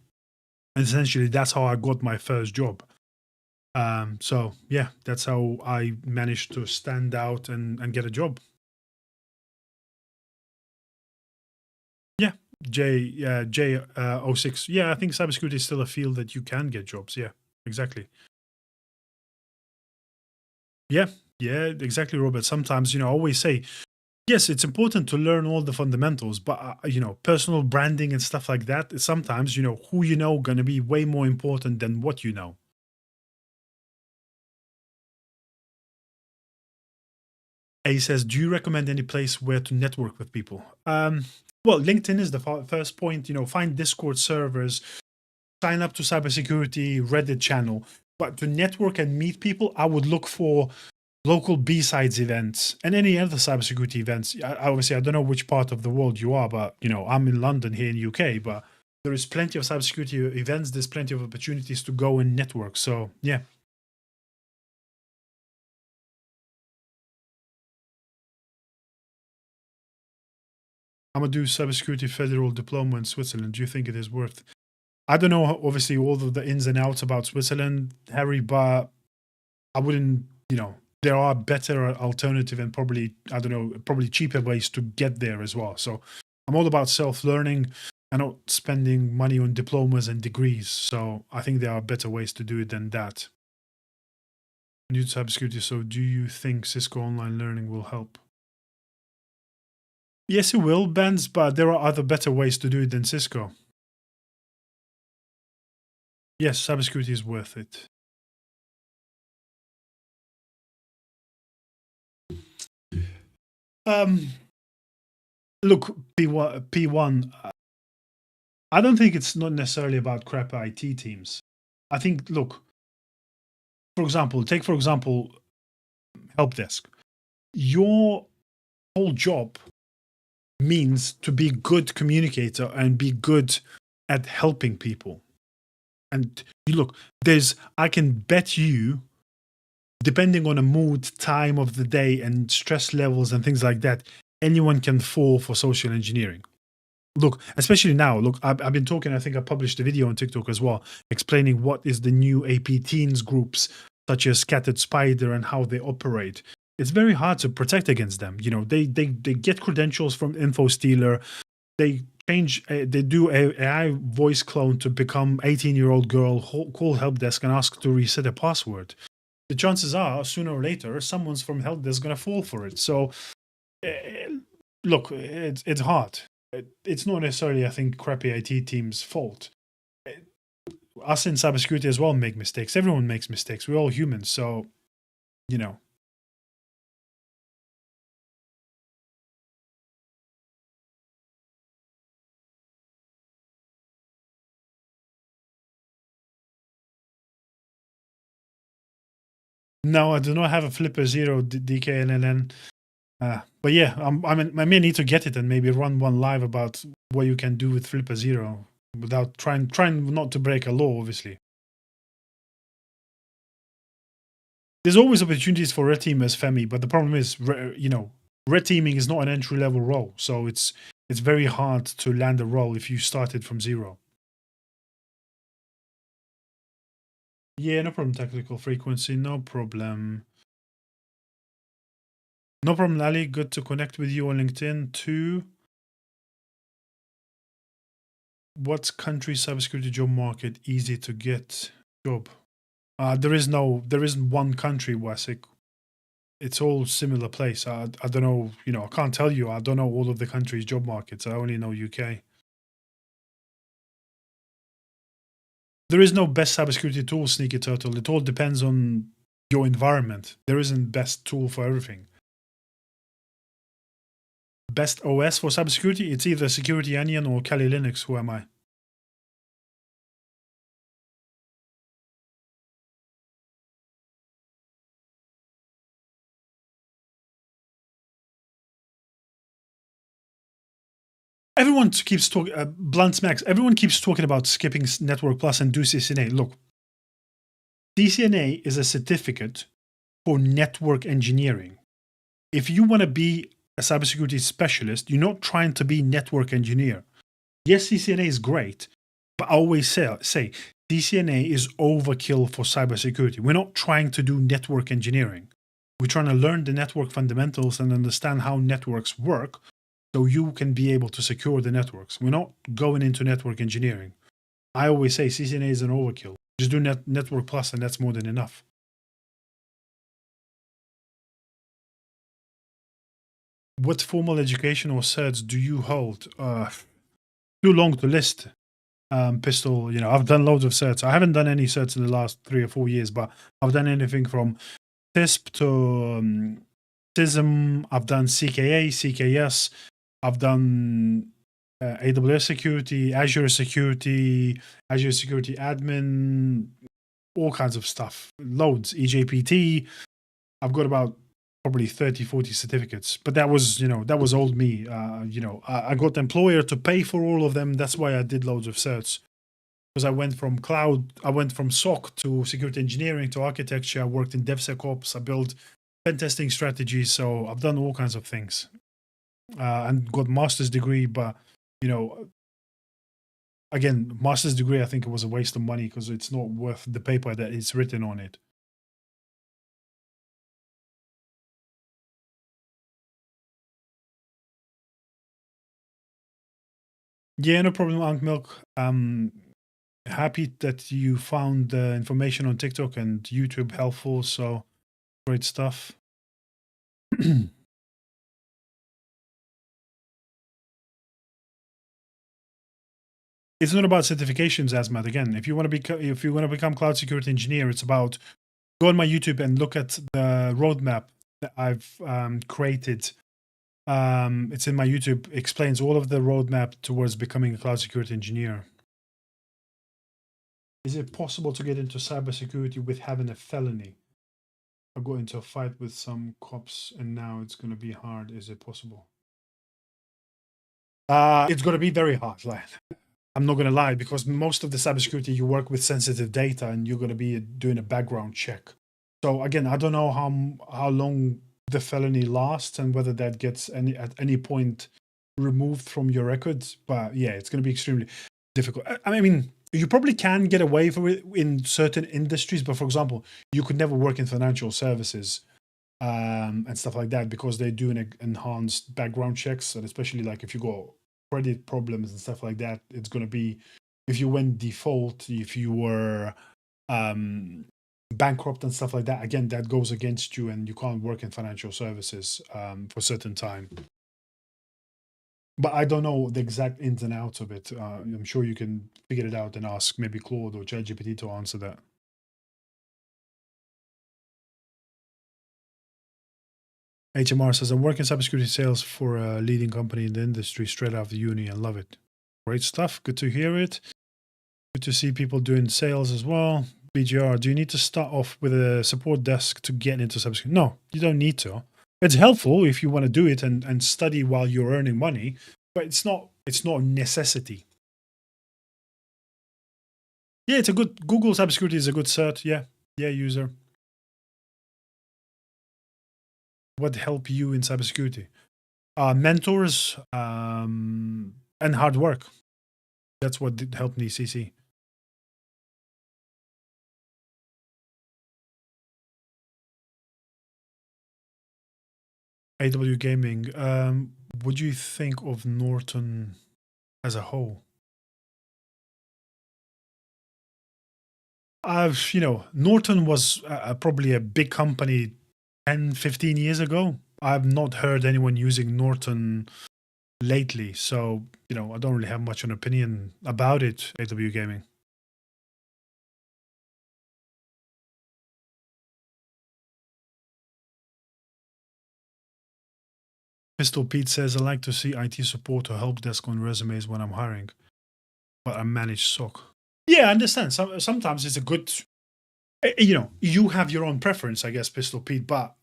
and essentially that's how I got my first job. So yeah, that's how I managed to stand out and get a job. Yeah, 𝐃𝐨𝐧'𝐭. Yeah, I think cybersecurity is still a field that you can get jobs. Yeah, exactly. Yeah, exactly, Robert. Sometimes, I always say, yes, it's important to learn all the fundamentals, but, personal branding and stuff like that, sometimes, who going to be way more important than what you know. A says, do you recommend any place where to network with people? Well, LinkedIn is the first point. Find Discord servers, sign up to cybersecurity Reddit channel. But to network and meet people, I would look for local B-sides events and any other cybersecurity events. Obviously, I don't know which part of the world you are, but I'm in London here in UK. But there is plenty of cybersecurity events. There's plenty of opportunities to go and network. So yeah. I'm gonna do cybersecurity federal diploma in Switzerland. Do you think it is worth? I don't know, obviously, all of the ins and outs about Switzerland, Harry, but I wouldn't, there are better alternative and probably, I don't know, probably cheaper ways to get there as well. So I'm all about self-learning and not spending money on diplomas and degrees. So I think there are better ways to do it than that. New cybersecurity. So do you think Cisco online learning will help? Yes, it will, Benz, but there are other better ways to do it than Cisco. Yes, cybersecurity is worth it. Look, P1, I don't think it's not necessarily about crap IT teams. I think, look, take for example, help desk. Your whole job means to be good communicator and be good at helping people. And look, I can bet you, depending on a mood, time of the day, and stress levels and things like that, anyone can fall for social engineering. Look, especially now, I've been talking, I think I published a video on TikTok as well, explaining what is the new AP teens groups, such as Scattered Spider, and how they operate. It's very hard to protect against them. They get credentials from InfoStealer. They do a AI voice clone to become 18-year-old girl, call help desk and ask to reset a password. The chances are, sooner or later, someone's from help desk going to fall for it. So, look, it's hard. It's not necessarily, I think, crappy IT team's fault. Us in cybersecurity as well make mistakes. Everyone makes mistakes. We're all humans. So, No, I do not have a Flipper Zero DKNNN. But yeah, I may need to get it and maybe run one live about what you can do with Flipper Zero without trying not to break a law, obviously. There's always opportunities for red teamers, Femi, but the problem is, red teaming is not an entry-level role, so it's very hard to land a role if you started from zero. Yeah, no problem, Technical Frequency, no problem. No problem, Lally. Good to connect with you on LinkedIn too. What country cybersecurity job market easy to get job? There isn't one country, Wasik. It's all similar place. I don't know, I can't tell you. I don't know all of the countries' job markets. I only know UK. There is no best cybersecurity tool, Sneaky Turtle. It all depends on your environment. There isn't best tool for everything. Best OS for cybersecurity? It's either Security Onion or Kali Linux. Who am I? Everyone keeps talking, Blunt Smacks, everyone keeps talking about skipping Network Plus and do CCNA. Look, CCNA is a certificate for network engineering. If you want to be a cybersecurity specialist, you're not trying to be network engineer. Yes, CCNA is great, but I always say CCNA is overkill for cybersecurity. We're not trying to do network engineering. We're trying to learn the network fundamentals and understand how networks work, so you can be able to secure the networks. We're not going into network engineering. I always say CCNA is an overkill. Just do Network Plus and that's more than enough. What formal education or certs do you hold? Too long to list. Pistol, I've done loads of certs. I haven't done any certs in the last 3 or 4 years, but I've done anything from TISP to CISM. I've done CKA, CKS. I've done AWS Security, Azure Security, Azure Security Admin, all kinds of stuff. Loads. EJPT. I've got about probably 30, 40 certificates. But that was, that was old me. I got the employer to pay for all of them. That's why I did loads of certs. Because I went from SOC to security engineering to architecture. I worked in DevSecOps. I built pen testing strategies. So I've done all kinds of things. And got master's degree, but again, master's degree, I think it was a waste of money because it's not worth the paper that it's written on it. Yeah, no problem, Unc Milk. Happy that you found the information on TikTok and YouTube helpful. So great stuff. It's not about certifications, Asmat. Again, if you want to become cloud security engineer, it's about go on my YouTube and look at the roadmap that I've created. It's in my YouTube. Explains all of the roadmap towards becoming a cloud security engineer. Is it possible to get into cybersecurity with having a felony? I got into a fight with some cops, and now it's going to be hard. Is it possible? It's going to be very hard. I'm not going to lie, because most of the cybersecurity, you work with sensitive data and you're going to be doing a background check. So again, I don't know how long the felony lasts and whether that gets at any point removed from your records. But yeah, it's going to be extremely difficult. I mean, you probably can get away from it in certain industries, but for example, you could never work in financial services and stuff like that because they do an enhanced background checks, and especially like if you got credit problems and stuff like that, it's going to be, if you went default, if you were bankrupt and stuff like that, again, that goes against you and you can't work in financial services for a certain time. But I don't know the exact ins and outs of it. I'm sure you can figure it out and ask maybe Claude or ChatGPT to answer that. HMR says, I'm working cybersecurity sales for a leading company in the industry straight out of uni and love it. Great stuff. Good to hear it. Good to see people doing sales as well. BGR, do you need to start off with a support desk to get into cybersecurity? No, you don't need to. It's helpful if you want to do it and study while you're earning money, but it's not a necessity. Yeah, it's a good Google cybersecurity is a good cert. Yeah, user. What help you in cybersecurity? Mentors and hard work. That's what did help me, CC. AW Gaming. What do you think of Norton as a whole? Norton was probably a big company 10, 15 years ago. I've not heard anyone using Norton lately, so I don't really have much an opinion about it. AW Gaming. Pistol Pete says, I like to see IT support or help desk on resumes when I'm hiring, but I manage SOC. Yeah, I understand. Sometimes it's a good, you have your own preference, I guess, Pistol Pete, but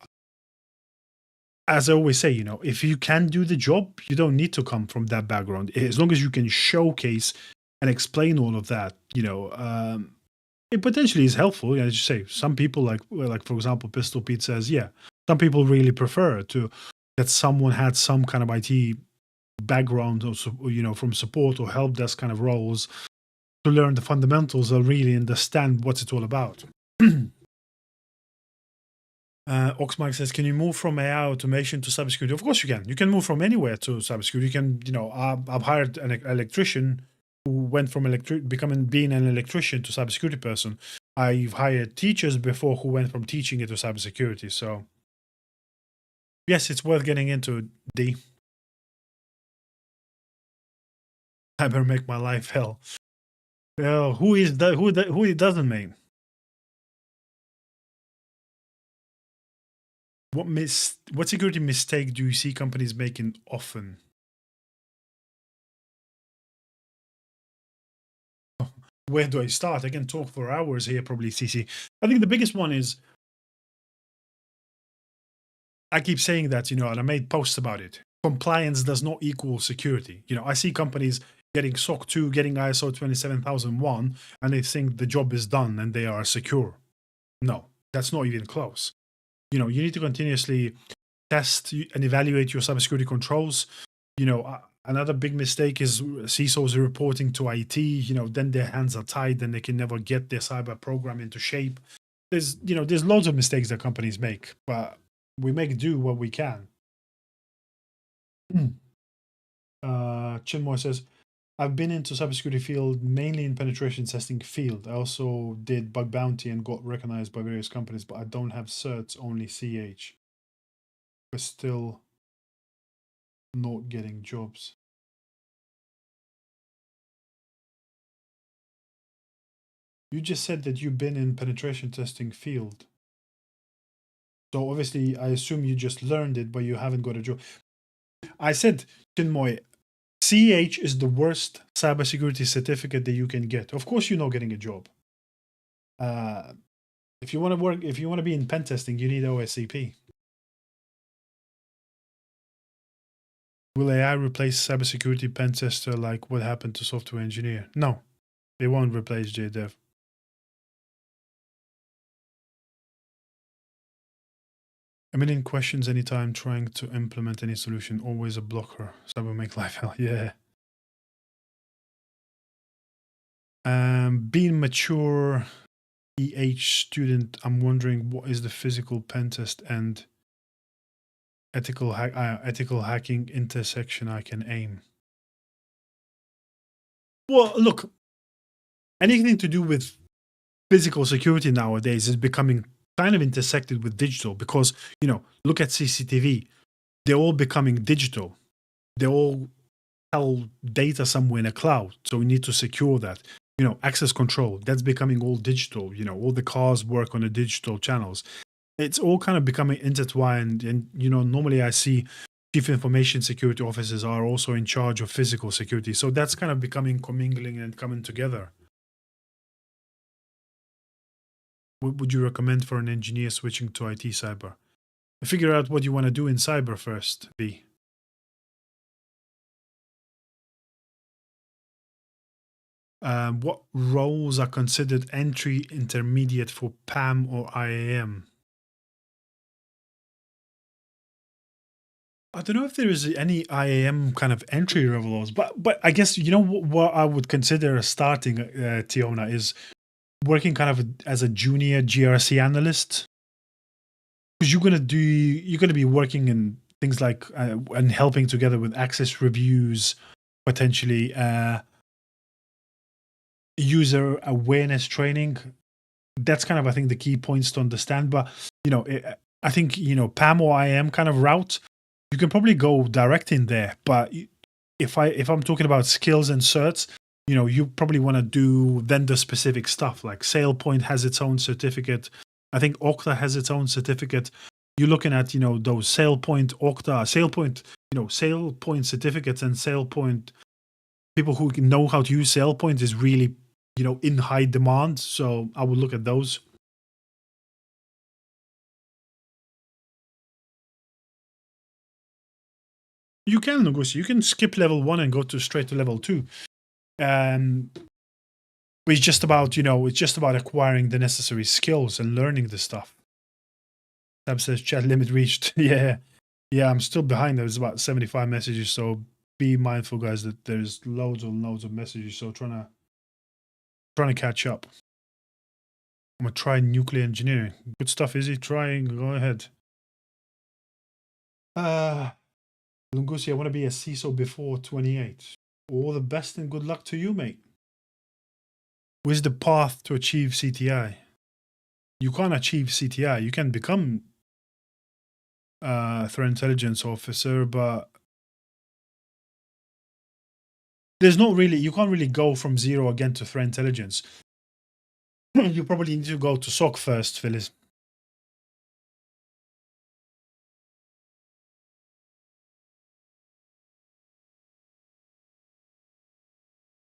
as I always say, if you can do the job, you don't need to come from that background. As long as you can showcase and explain all of that, it potentially is helpful. As you say, some people like for example, Pistol Pete says, yeah, some people really prefer that someone had some kind of IT background, or from support or help desk kind of roles, to learn the fundamentals or really understand what it's all about. Oxmike says, can you move from AI automation to cybersecurity? Of course you can. You can move from anywhere to cybersecurity. You can, I've hired an electrician who went from being an electrician to cybersecurity person. I've hired teachers before who went from teaching it to cybersecurity. So yes, it's worth getting into, D. I better make my life hell. Who is that? Who it doesn't mean? What security mistake do you see companies making often? Where do I start? I can talk for hours here, probably, CC. I think the biggest one is, I keep saying that, and I made posts about it. Compliance does not equal security. I see companies getting SOC 2, getting ISO 27001, and they think the job is done and they are secure. No, that's not even close. You need to continuously test and evaluate your cybersecurity controls. Another big mistake is CISOs reporting to IT, then their hands are tied and they can never get their cyber program into shape. There's loads of mistakes that companies make, but we make do what we can. Chinmoy says, I've been into cybersecurity field mainly in penetration testing field. I also did bug bounty and got recognized by various companies, but I don't have certs, only CH. We're still not getting jobs. You just said that you've been in penetration testing field. So obviously, I assume you just learned it, but you haven't got a job. I said, Chinmoy, CH is the worst cybersecurity certificate that you can get. Of course, you're not getting a job. If you want to be in pen testing, you need OSCP. Will AI replace cybersecurity pen tester like what happened to software engineer? No, it won't replace JDev. A million questions anytime trying to implement any solution, always a blocker. Cyber make life hell. Yeah. Being mature student, I'm wondering what is the physical pen test and ethical hacking intersection I can aim. Well, look, anything to do with physical security nowadays is becoming kind of intersected with digital, because look at CCTV. They're all becoming digital. They all held data somewhere in a cloud, so we need to secure that. Access control, that's becoming all digital. All the cars work on the digital channels. It's all kind of becoming intertwined, and normally I see chief information security officers are also in charge of physical security, so that's kind of becoming commingling and coming together. What would you recommend for an engineer switching to IT cyber? Figure out what you want to do in cyber first, B. What roles are considered entry intermediate for PAM or IAM? I don't know if there is any IAM kind of entry levels, but I guess you know what I would consider a starting Tiona is working kind of as a junior GRC analyst, because you're gonna be working in things like and helping together with access reviews, potentially user awareness training. That's kind of, I think, the key points to understand. But I think PAM or IAM kind of route, you can probably go direct in there. But if I'm talking about skills and certs, you probably want to do vendor specific stuff. Like SailPoint has its own certificate. I think Okta has its own certificate. You're looking at those SailPoint, Okta, SailPoint, SailPoint certificates, and SailPoint people who know how to use SailPoint is really in high demand. So I would look at those. You can negotiate. You can skip level 1 and go straight to level 2. But it's just about acquiring the necessary skills and learning the stuff. Tab says chat limit reached. Yeah, I'm still behind. There's about 75 messages, so be mindful, guys, that there's loads and loads of messages. So trying to catch up. I'm gonna try nuclear engineering. Good stuff, is he? Trying. Go ahead. Lungusi, I want to be a CISO before 28. All the best and good luck to you, mate. Where's the path to achieve CTI? You can't achieve CTI. You can become a threat intelligence officer, but there's not really, you can't really go from 0 again to threat intelligence. You probably need to go to SOC first, Phyllis.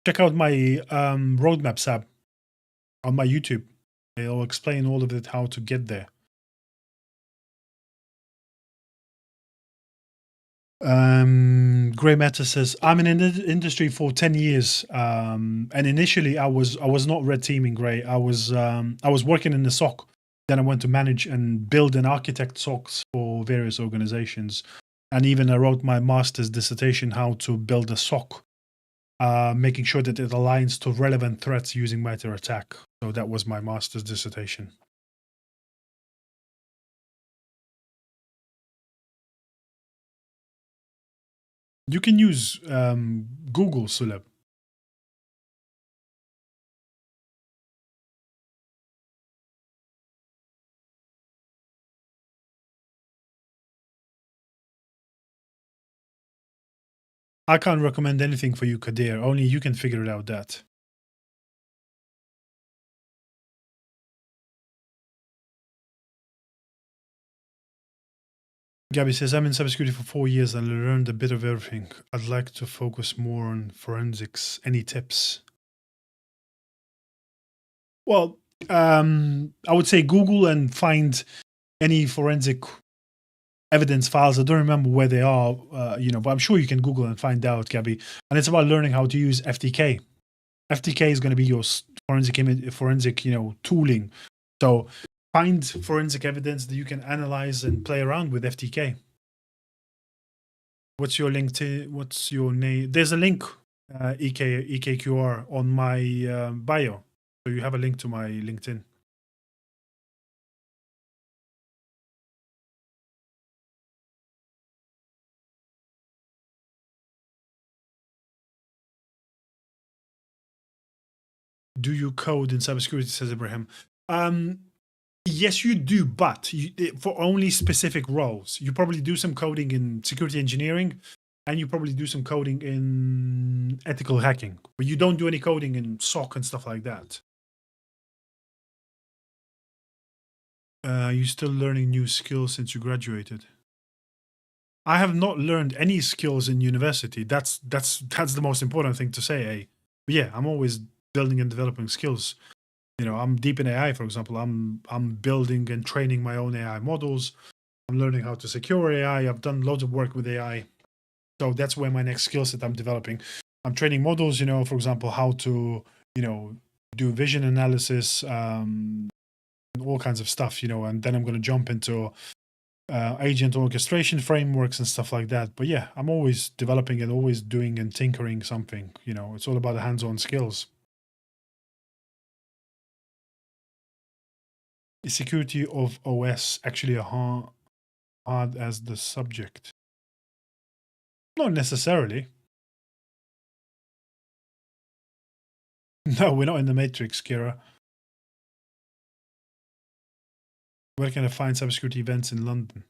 Check out my roadmap tab on my YouTube. I'll explain all of it, how to get there. Grey Matter says, I'm in the industry for 10 years. And initially I was not red teaming, Grey. I was working in the SOC. Then I went to manage and build and architect SOCs for various organizations. And even I wrote my master's dissertation, how to build a SOC, making sure that it aligns to relevant threats using MITRE ATT&CK. So that was my master's dissertation. You can use Google, Suleb. I can't recommend anything for you, Kadir. Only you can figure it out that. Gabby says, I'm in cybersecurity for 4 years and I learned a bit of everything. I'd like to focus more on forensics. Any tips? Well, I would say Google and find any forensic evidence files. I don't remember where they are, but I'm sure you can Google and find out, Gabby. And it's about learning how to use FTK. FTK is going to be your forensic, tooling. So find forensic evidence that you can analyze and play around with FTK. What's your LinkedIn? What's your name? There's a link, EKQR, on my bio. So you have a link to my LinkedIn. Do you code in cybersecurity, says Ibrahim? Yes, you do, but for only specific roles. You probably do some coding in security engineering, and you probably do some coding in ethical hacking. But you don't do any coding in SOC and stuff like that. You're still learning new skills since you graduated. I have not learned any skills in university. That's the most important thing to say. But yeah, I'm always building and developing skills. I'm deep in AI, for example. I'm building and training my own AI models. I'm learning how to secure AI. I've done loads of work with AI. So that's where my next skill set I'm developing. I'm training models, for example, how to, do vision analysis, and all kinds of stuff, and then I'm going to jump into agent orchestration frameworks and stuff like that. But yeah, I'm always developing and always doing and tinkering something. It's all about the hands-on skills. Is security of OS actually a hard as the subject? Not necessarily. No, we're not in the Matrix, Kira. Where can I find cybersecurity events in London?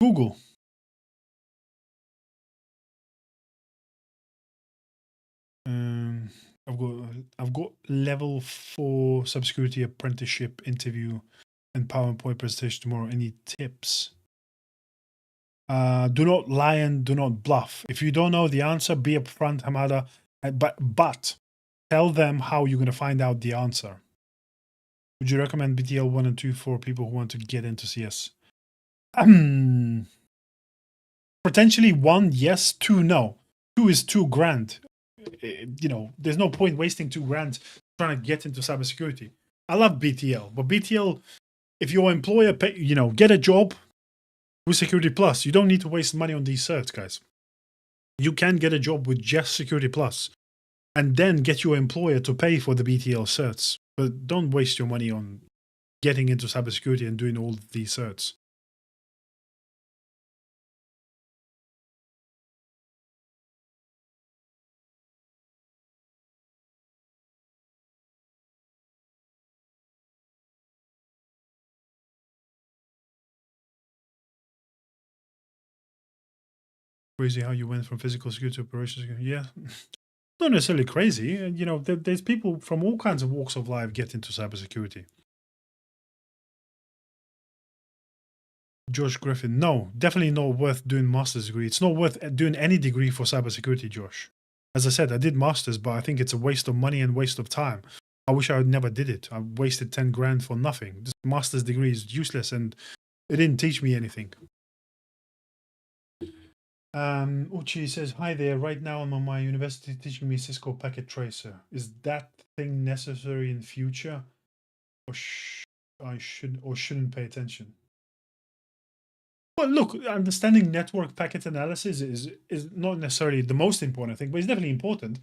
Google. I've got level 4 cybersecurity apprenticeship interview and PowerPoint presentation tomorrow. Any tips? Do not lie and do not bluff. If you don't know the answer, be upfront, Hamada. But tell them how you're going to find out the answer. Would you recommend BTL 1 and 2 for people who want to get into CS? Potentially 1, yes. 2, no. 2 is $2,000. There's no point wasting $2,000 trying to get into cybersecurity. I love BTL, but BTL, if your employer get a job with Security Plus, you don't need to waste money on these certs, guys. You can get a job with just Security Plus and then get your employer to pay for the BTL certs. But don't waste your money on getting into cybersecurity and doing all these certs. Crazy how you went from physical security to operations. Yeah, not necessarily crazy. There's people from all kinds of walks of life get into cybersecurity. Josh Griffin, no, definitely not worth doing master's degree. It's not worth doing any degree for cybersecurity, Josh. As I said, I did masters, but I think it's a waste of money and waste of time. I wish I never did it. I wasted $10,000 for nothing. This master's degree is useless and it didn't teach me anything. Uchi says, hi there. Right now I'm on my university teaching me Cisco Packet Tracer. Is that thing necessary in future? Or I shouldn't pay attention? Well, look, understanding network packet analysis is not necessarily the most important thing, but it's definitely important.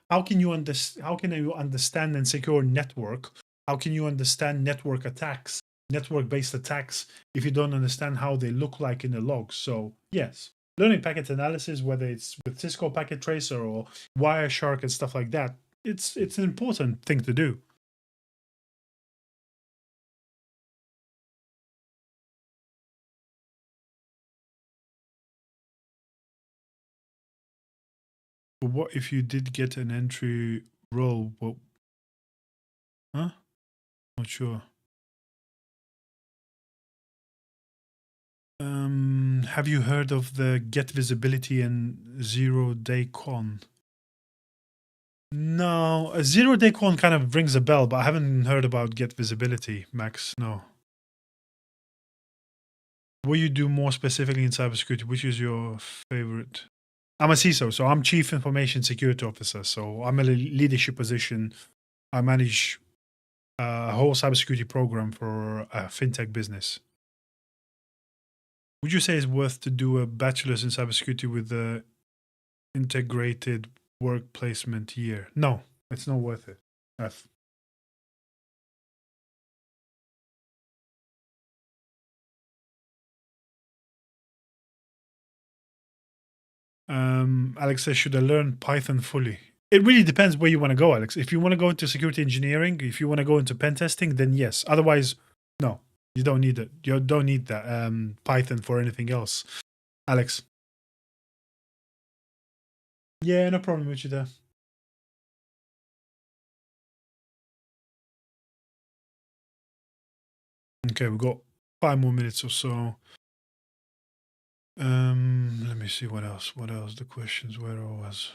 How can you understand and secure network? How can you understand network attacks, network-based attacks, if you don't understand how they look like in the logs? So yes, learning packet analysis, whether it's with Cisco Packet Tracer or Wireshark and stuff like that, it's an important thing to do. But what if you did get an entry role? What? Huh? Not sure. Have you heard of the Get Visibility and 0-day con? No, a 0-day con kind of rings a bell, but I haven't heard about Get Visibility, Max. No. What you do more specifically in cybersecurity? Which is your favorite? I'm a CISO, so I'm Chief Information Security Officer. So I'm in a leadership position. I manage a whole cybersecurity program for a fintech business. Would you say it's worth to do a bachelor's in cybersecurity with the integrated work placement year? No, it's not worth it. Alex says, should I learn Python fully? It really depends where you want to go, Alex. If you want to go into security engineering, if you want to go into pen testing, then yes. Otherwise, no, you don't need it. You don't need that Python for anything else, Alex. Yeah, no problem with you there. Okay, we've got 5 more minutes or so. Let me see what else. What else? The questions where I was.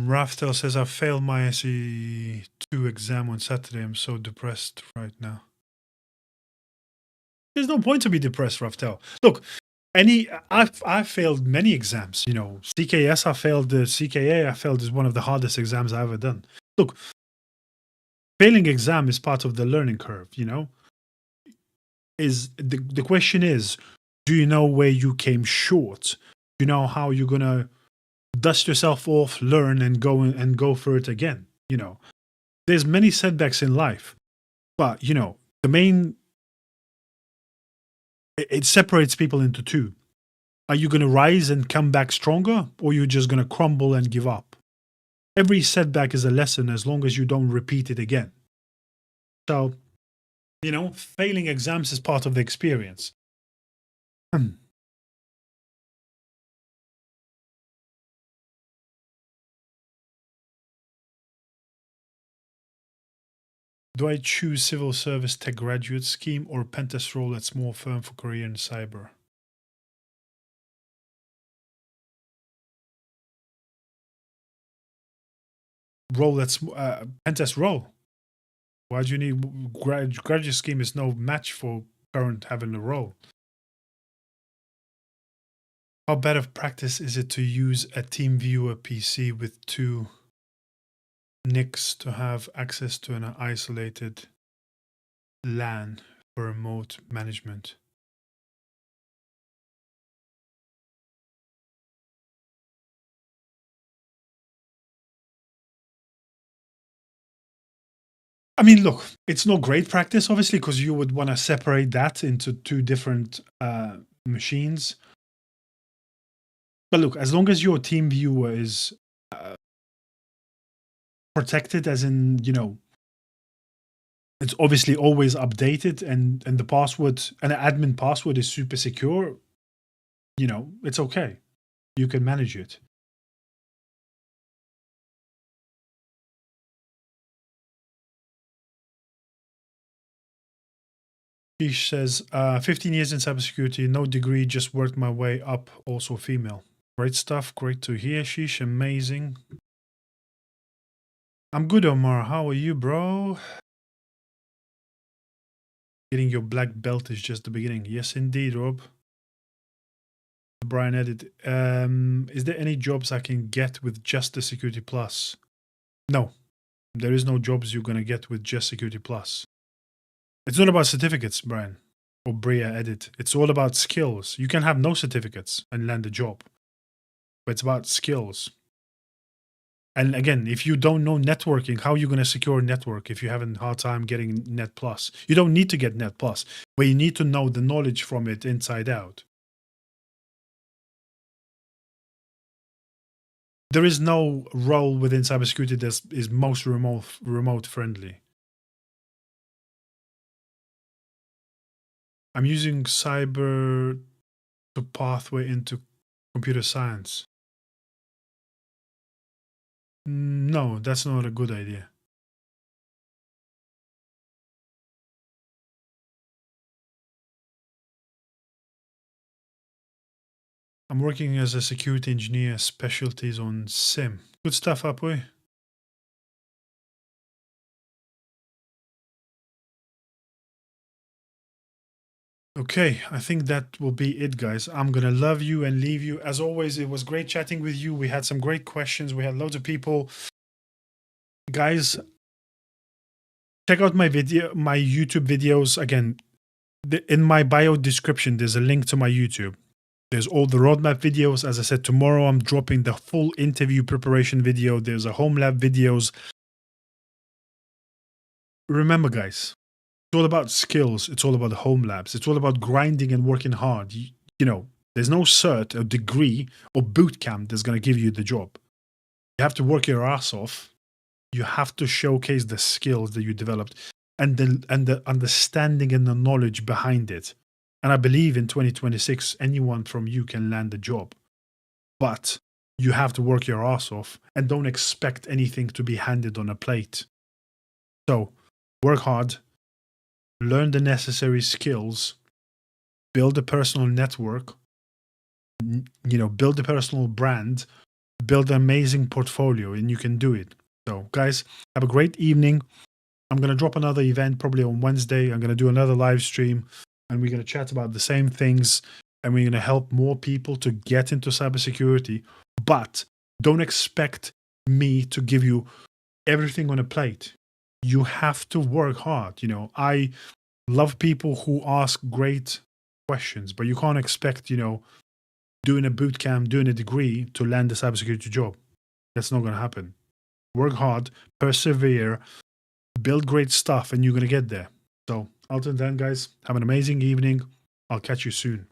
Raftel says, I failed my SE2 exam on Saturday. I'm so depressed right now. There's no point to be depressed, Raftel. Look, I've failed many exams. You know, CKS I failed, the CKA I failed is one of the hardest exams I've ever done. Look, failing exam is part of the learning curve, you know. Is the question is, do you know where you came short? Do you know how you're gonna dust yourself off, learn, and go for it again? You know, there's many setbacks in life, but you know, it separates people into two. Are you going to rise and come back stronger, or you're just going to crumble and give up? Every setback is a lesson as long as you don't repeat it again. So, you know, failing exams is part of the experience. Do I choose civil service tech graduate scheme or pentest role at small firm for career in cyber? Role that's pentest role. Why do you need graduate scheme? Is no match for current having a role. How bad of practice is it to use a TeamViewer PC with two NICs to have access to an isolated LAN for remote management? I mean, look, it's not great practice, obviously, because you would want to separate that into two different machines. But look, as long as your TeamViewer is protected, as in, you know, it's obviously always updated, and the password, and the admin password is super secure, you know, it's okay. You can manage it. She says, 15 years in cybersecurity, no degree, just worked my way up, also female. Great stuff, great to hear, Sheesh, amazing. I'm good, Omar. How are you, bro? Getting your black belt is just the beginning. Yes, indeed, Rob. Brian Edit. Is there any jobs I can get with just the Security Plus? No. There is no jobs you're going to get with just Security Plus. It's not about certificates, Brian. Or Bria Edit. It's all about skills. You can have no certificates and land a job. But it's about skills. And again, if you don't know networking, how are you going to secure a network if you have a hard time getting Net Plus? You don't need to get Net Plus, but you need to know the knowledge from it inside out. There is no role within cybersecurity that is most remote friendly. I'm using cyber to pathway into computer science. No, that's not a good idea. I'm working as a security engineer, specialties on SIM. Good stuff, Apoy. Okay, I think that will be it, guys. I'm going to love you and leave you. As always, it was great chatting with you. We had some great questions. We had loads of people. Guys, check out my YouTube videos. Again, in my bio description, there's a link to my YouTube. There's all the roadmap videos. As I said, tomorrow I'm dropping the full interview preparation video. There's a home lab videos. Remember, guys, it's all about skills. It's all about home labs. It's all about grinding and working hard. You know, there's no cert or degree or boot camp that's going to give you the job. You have to work your ass off. You have to showcase the skills that you developed and the understanding and the knowledge behind it. And I believe in 2026, anyone from you can land a job. But you have to work your ass off and don't expect anything to be handed on a plate. So work hard, learn the necessary skills, build a personal network, you know, build a personal brand, build an amazing portfolio, and you can do it. So guys, have a great evening. I'm going to drop another event probably on Wednesday. I'm going to do another live stream, and we're going to chat about the same things, and we're going to help more people to get into cybersecurity. But don't expect me to give you everything on a plate. You have to work hard. You know, I love people who ask great questions, but you can't expect, you know, doing a boot camp, doing a degree to land a cybersecurity job. That's not going to happen. Work hard, persevere, build great stuff, and you're going to get there. So, until then, guys, have an amazing evening. I'll catch you soon.